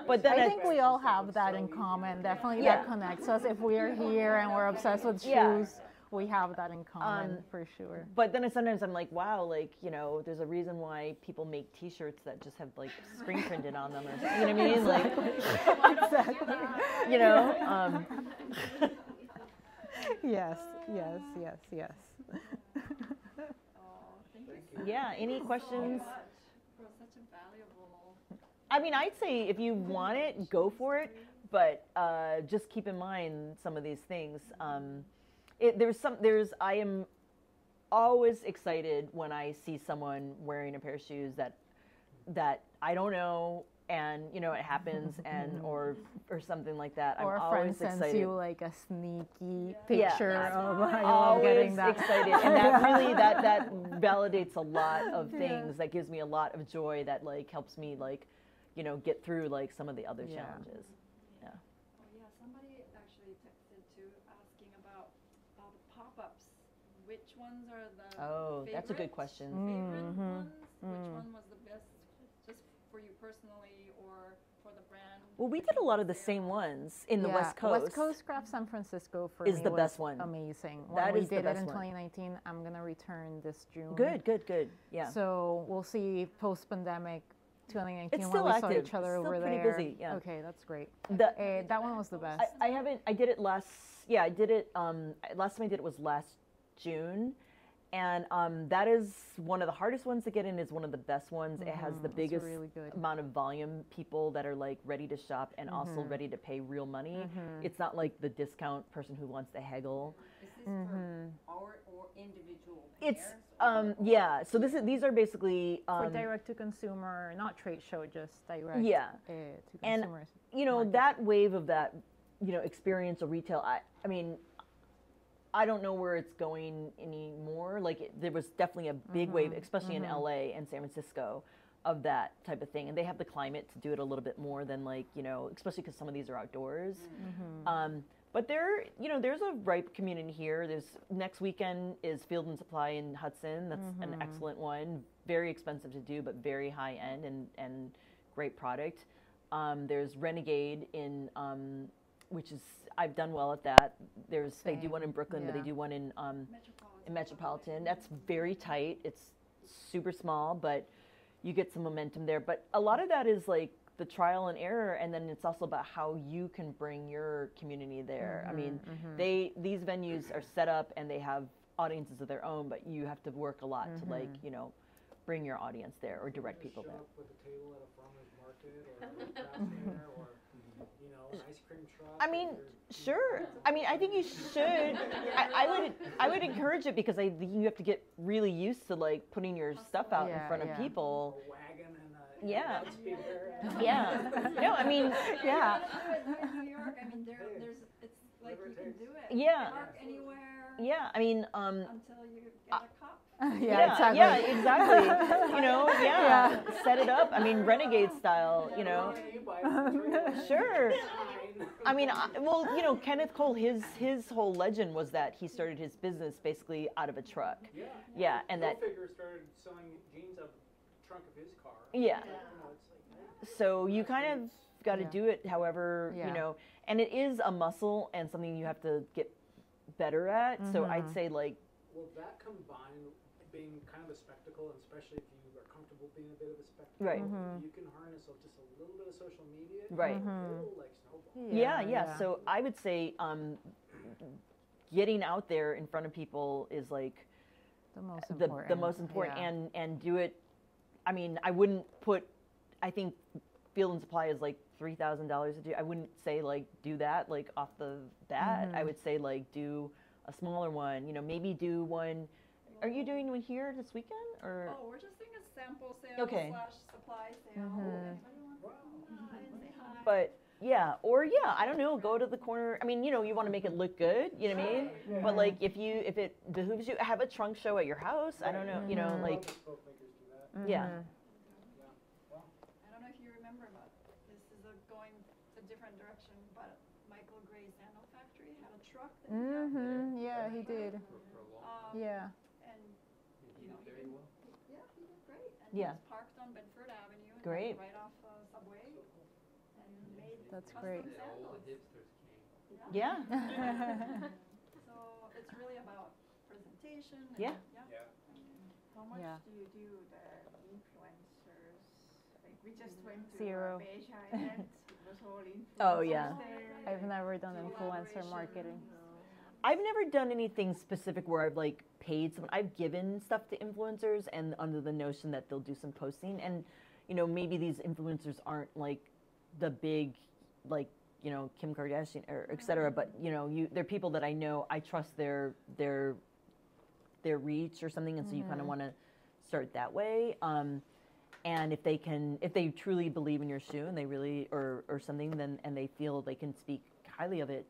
but then I think we all have that in common. Definitely, that connects us. If we're here and we're obsessed with shoes, we have that in common for sure. But then sometimes I'm like, wow, like, there's a reason why people make T-shirts that just have like screen printed on them, or you know what I mean? Like, Exactly. you know. Yes, yes, yes, yes. Oh, thank you Yeah, any so questions? much for such a valuable. I mean, I'd say if you want it, go for it, but just keep in mind some of these things. I am always excited when I see someone wearing a pair of shoes that I don't know, and you know it happens, and or something like that. Or I'm a friend always sends excited. you like a sneaky Yeah. picture of I love Always getting that. excited, and that really that validates a lot of things. That gives me a lot of joy. That like helps me like, you know, get through like some of the other challenges. Yeah. Oh yeah, somebody actually texted too, asking about the pop-ups. Which ones are the Oh, that's a good favorite- question. Favorite ones? Which Mm. one was the best, just for you personally or for the brand? Well, we did a lot of the same ones in the Yeah, West Coast. West Coast Craft San Francisco for is me the was best one. amazing. That When we is the did it best in one. 2019, I'm gonna return this June. Good, good, good. Yeah. So we'll see post-pandemic 2019 It's when still we active. saw each other Still over pretty there. busy, yeah. Okay, that's great. The- That one was the best. I haven't. I did it last. Yeah, I did it. Last time I did it was last June, and that is one of the hardest ones to get in. Is one of the best ones. It has the It's biggest really good. amount of volume people that are like ready to shop and also ready to pay real money. It's not like the discount person who wants to haggle. Is this for our or individual It's pairs? yeah. So these are basically For direct to consumer, not trade show, just direct Yeah. to And, consumers. you know, market. that wave of that, you know, experiential retail, I mean, I don't know where it's going anymore. Like, there was definitely a big wave, especially in LA and San Francisco, of that type of thing. And they have the climate to do it a little bit more than, like, you know, especially because some of these are outdoors. But there, you know, there's a ripe community here. There's next weekend is Field and Supply in Hudson. That's an excellent one. Very expensive to do, but very high end and great product. There's Renegade in, which is, I've done well at that. They do one in Brooklyn, but they do one in Metropolitan. That's very tight. It's super small, but you get some momentum there. But a lot of that is like the trial and error, and then it's also about how you can bring your community there. I mean, these venues are set up and they have audiences of their own, but you have to work a lot to like, you know, bring your audience there or direct people there. Show up with a table at a farmer's market or a craft fair or, you know, an ice cream truck. I mean, sure. I mean, I think you should. I would encourage it because I think you have to get really used to like putting your stuff out in front of people. A wagon and Yeah. loudspeaker. Yeah. No, I mean, yeah. In New York, I mean, it's like you can do it. Yeah. Park anywhere. Yeah. I mean, Until you get a cop. Exactly. Yeah, exactly. You know, set it up. I mean, Renegade style, you know. Sure. I mean, well, you know, Kenneth Cole, his whole legend was that he started his business basically out of a truck. Yeah, and that. Hilfiger started selling jeans out of the trunk of his car. Yeah. You know, it's like, So you kind of got to do it however, you know, and it is a muscle and something you have to get better at. So I'd say like. Well, that combined being kind of a spectacle, and especially if you are comfortable being a bit of a spectacle, Right. you can harness just a little bit of social media. Right. It'll like snowball. Yeah. So I would say getting out there in front of people is like The most important. the most important, and do it. I mean, I wouldn't put. I think Field and Supply is like $3,000 to do. I wouldn't say like do that like off the bat. I would say like do a smaller one. You know, maybe do one. Are you doing one here this weekend or? Oh, we're just doing a sample sale / supply sale. Anybody wants to come by and say hi? But yeah, or I don't know, go to the corner. I mean, you know, you want to make it look good, you know what I mean? But like if it behooves you, have a trunk show at your house. I don't know, you know, like yeah. I don't know if you remember, but this is going a different direction. But Michael Gray's Sandal Factory had a truck that he got there. Yeah, he did. Yeah. And you know, he did great. And Yeah. he was parked on Bedford Avenue. And Great. Right off Subway. And made That's custom great. sandals. Yeah. So it's really about presentation. And Yeah. How much Yeah. do you do the influencers? Like we just went to Zero. Beige Island. It was all influencers Oh, yeah. there. I've never done influencer marketing. I've never done anything specific where I've like paid someone. I've given stuff to influencers and under the notion that they'll do some posting. And, you know, maybe these influencers aren't like the big, like, you know, Kim Kardashian or et cetera, but, you know, they're people that I know, I trust their reach or something. And so you kind of want to start that way. And if they truly believe in your shoe and they really, or something, then, and they feel they can speak highly of it,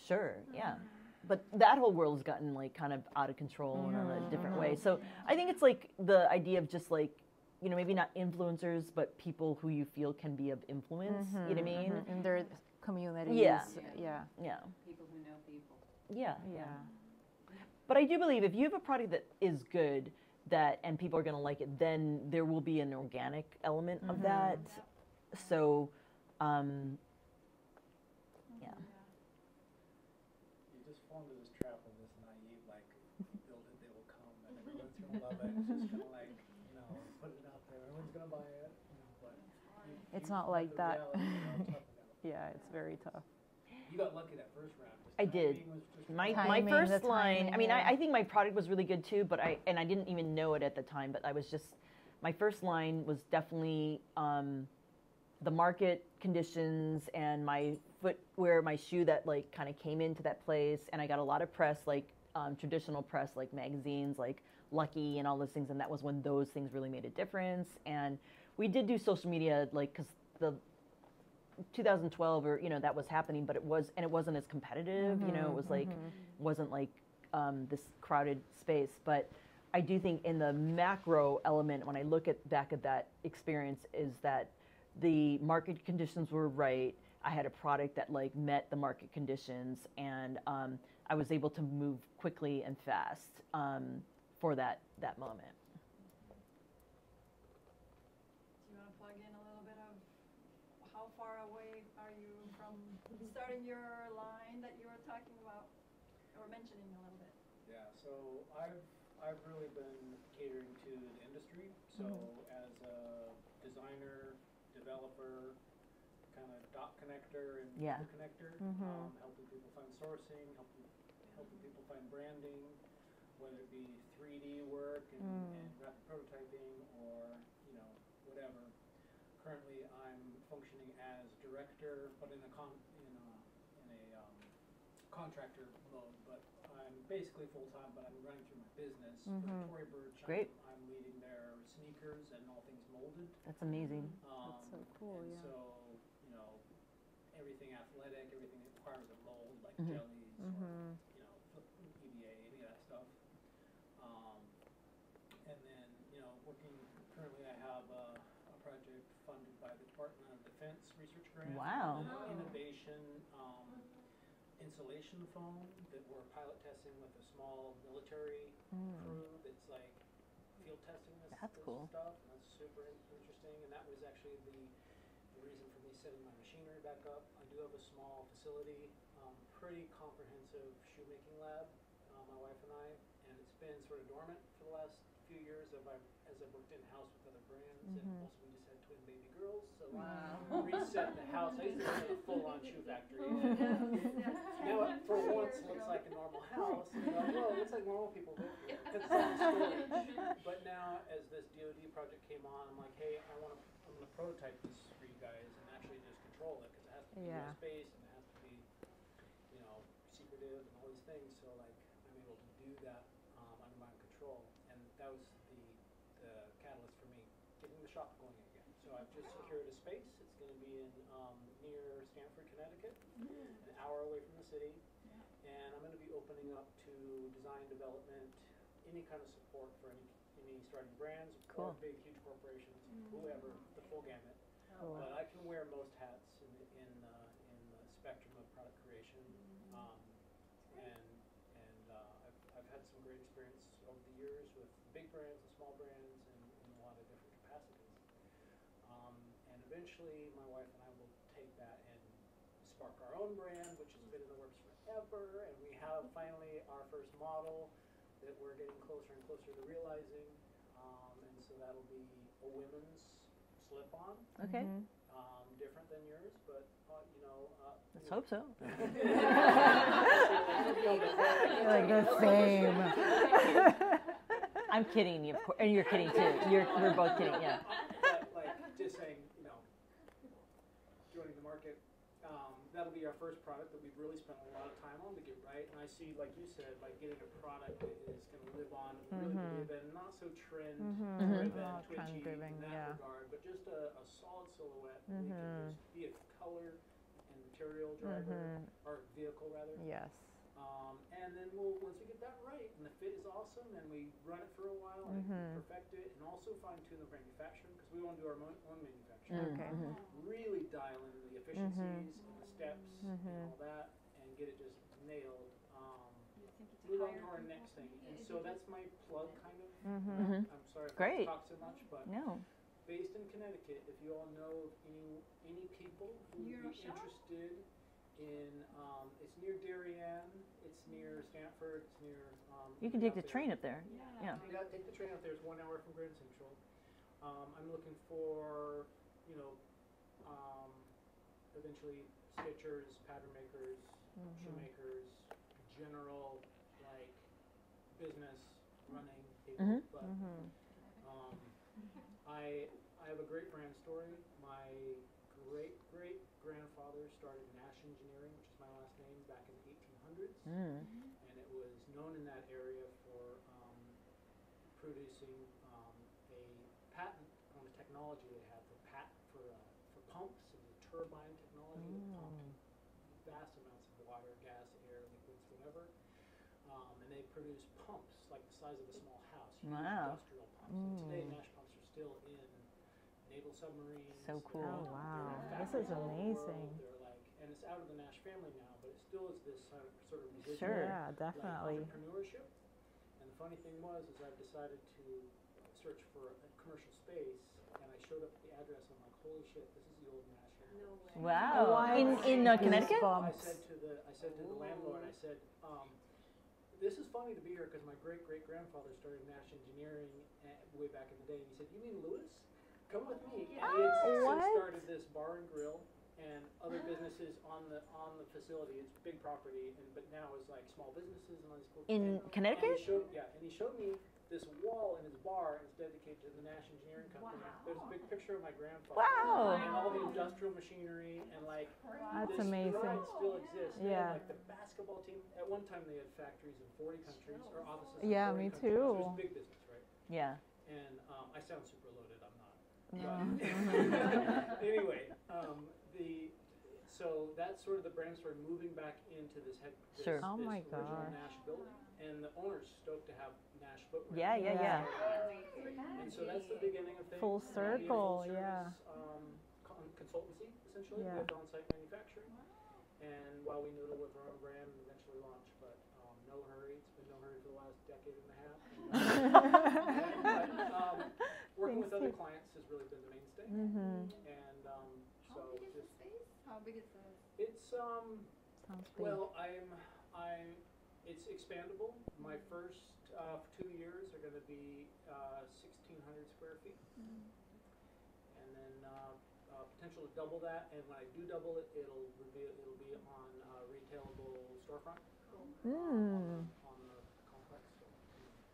sure, yeah. But that whole world's gotten like kind of out of control in a different way. So I think it's like the idea of just like, you know, maybe not influencers, but people who you feel can be of influence. You know what I mean? In their communities. Yeah. Yeah. Yeah. People who know people. Yeah. Yeah. But I do believe if you have a product that is good, and people are going to like it, then there will be an organic element of that. So, yeah. You just fall into this trap of this naive, like, build it, they will come, and everyone's going to love it. It's just kind of like, you know, put it out there, everyone's going to buy it. You know, but It's not like that. reality, you know, tough it out. Yeah, it's very tough. You got lucky that first round. I did. My first line, I mean, I think my product was really good too, but I didn't even know it at the time, but I was just, my first line was definitely the market conditions and my footwear, my shoe that like kind of came into that place. And I got a lot of press, like traditional press, like magazines, like Lucky and all those things. And that was when those things really made a difference. And we did do social media, like, because the 2012 or, you know, that was happening, but it wasn't as competitive, you know, it was like, wasn't like this crowded space. But I do think in the macro element, when I look back at that experience, is that the market conditions were right. I had a product that like met the market conditions, and I was able to move quickly and fast for that moment. Do you want to plug in a little bit of how far away are you from starting your line that you were talking about or mentioning a little bit? Yeah, so I've really been catering to the industry. So as a designer, developer, kind of dot connector and Yeah. the connector, helping people find sourcing, helping people find branding, whether it be 3D work and rapid prototyping or, you know, whatever. Currently, I'm functioning as director, but in a contractor mode. But I'm basically full time. But I'm running through my business. For Tory Burch, Great. I'm leading their sneakers and all things molded. That's amazing. That's so cool, and yeah. So, you know, everything athletic, everything that requires a mold, like jellies or, you know, EVA, any of that stuff. And then, you know, currently I have a project funded by the Department of Defense research grant. Wow. Innovation insulation foam that we're pilot testing with a small military crew that's like field testing this cool. stuff. And that's super interesting. And that was actually the reason for me setting my machinery back up. I do have a small facility, pretty comprehensive shoemaking lab, my wife and I, and it's been sort of dormant for the last few years as I've worked in-house with other brands, and also we just had twin baby girls, so reset the house. I used to live in a full-on shoe factory. Now it, for once, looks like a normal house. You know, well, it looks like normal people live here because it's all storage. But now, as this DoD project came on, I'm like, hey, I'm gonna prototype this for you guys and actually just control it, because it has to be space and it has to be, you know, secretive and all these things. So like, I'm able to do that under my own control, and that was the catalyst for me getting the shop going again. So I've just secured a space. It's going to be in near Stamford, Connecticut, an hour away from the city, and I'm going to be opening up to design development, any kind of support for any starting brands or big huge corporations, whoever, the full gamut. But I can wear most hats in the spectrum of product creation, and I've had some great experience over the years with big brands and small brands and in a lot of different capacities. And eventually, my wife and I will take that and spark our own brand, which has been in the works forever, and we have finally our first model that we're getting closer and closer to realizing. And so that'll be a women's slip-on. Okay. Different than yours, but you know, Let's hope so. Like the same. I'm kidding, of course, and you're kidding too. We're both kidding, yeah. But like just saying, you know, joining the market, that'll be our first product that we've really spent a lot of time on to get right. And I see, like you said, like getting a product that is going to live on and really believe in, not so trend driven, twitchy Trend-driven, in that regard, but just a solid silhouette that we can just be a color and material driver, or vehicle rather. Yes. And then once we get that right, and the fit is awesome, and we run it for a while, and perfect it, and also fine tune the manufacturing, because we want to do our own manufacturing. Okay. Really dial in the efficiencies and the steps and all that, and get it just nailed. Move on to our next thing. And so that's my plug, kind of. I'm sorry if I talk so much, but based in Connecticut, if you all know of any people who would be interested in, it's near Darien, it's near Stanford, it's near. You can take the train up there. Yeah. Yeah, take the train up there. It's 1 hour from Grand Central. I'm looking for, you know, eventually stitchers, pattern makers, shoemakers, general like business running people. But I have a great brand story. My great grandfather started Nash Engineering, which is my last name, back in the 1800s, and it was known in that area for producing a patent on the technology they had for pumps. It was a turbine technology that pumped vast amounts of water, gas, air, liquids, whatever, and they produced pumps like the size of a small house, huge industrial pumps. And today, Nash pumps are still in naval submarines. So cool. Oh wow, this is amazing. They're like, and it's out of the Nash family now, but it still is this sort of residual, Yeah, definitely. like, entrepreneurship. And the funny thing was, is I decided to search for a commercial space, and I showed up at the address, and I'm like, holy shit, this is the old Nash family. No way. Wow. In Connecticut? I said to the landlord, I said, this is funny to be here because my great-great-grandfather started Nash Engineering way back in the day. And he said, you mean Lewis? Come with me. And he had since started this bar and grill and other businesses on the facility. It's big property, but now it's like small businesses and all these cool In Connecticut? And he showed me this wall in his bar is dedicated to the Nash Engineering Company. There's a big picture of my grandfather. Wow. And all the industrial machinery and like That's this amazing. pride still exists. They Yeah. had, like the basketball team. At one time they had factories in 40 countries or offices Yeah, in 40 me countries. too. It was big business, right? Yeah. And I sound super loaded. I'm not. Mm-hmm. Anyway, so that's sort of the brand story, moving back into this Sure. Oh my original gosh. Nash building, and the owner's stoked to have Nash footwear. Yeah. And so that's the beginning of things. Full It'll be a circle, full-service, yeah. Consultancy, essentially, Yeah. with on-site manufacturing. And while we noodle with our own brand and eventually launch, but no hurry. It's been no hurry for the last decade and a half. Working with other clients has really been the mainstay. And so How big is the just space? How big is the? it's Sounds big. well, it's expandable. My first 2 years are going to be 1,600 square feet, and then potential to double that. And when I do double it, it'll be on retailable storefront on the complex. So,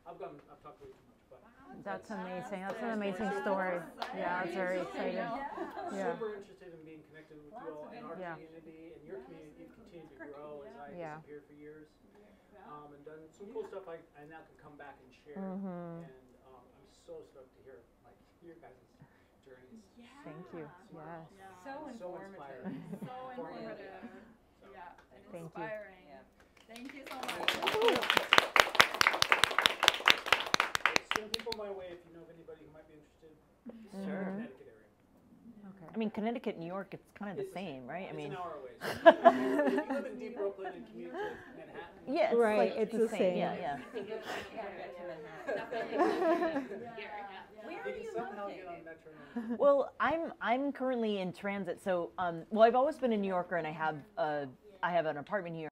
I've talked way too much, but That's amazing. That's an amazing story. Yeah, it's very exciting. Yeah. super interested in being connected with you all and our Yeah. community and your community. You've continued to grow as I Yeah. disappeared for years. And done some cool stuff I now can come back and share. Mm-hmm. And I'm so stoked to hear like your guys' journeys. Thank you. Yes. So So inspiring. So informative. Yeah, and Thank you. inspiring. Thank you so much. Send people my way if you know of anybody who might be interested. In the Connecticut area. Okay. I mean, Connecticut, New York, it's kind of the same, right? I It's mean, an hour away. So if you live in deep Brooklyn and commute to Manhattan. yeah, it's Right, like it's the the same. same. Yeah. You can somehow get on Metro. Well, I'm currently in transit, so well, I've always been a New Yorker, and I have an apartment here.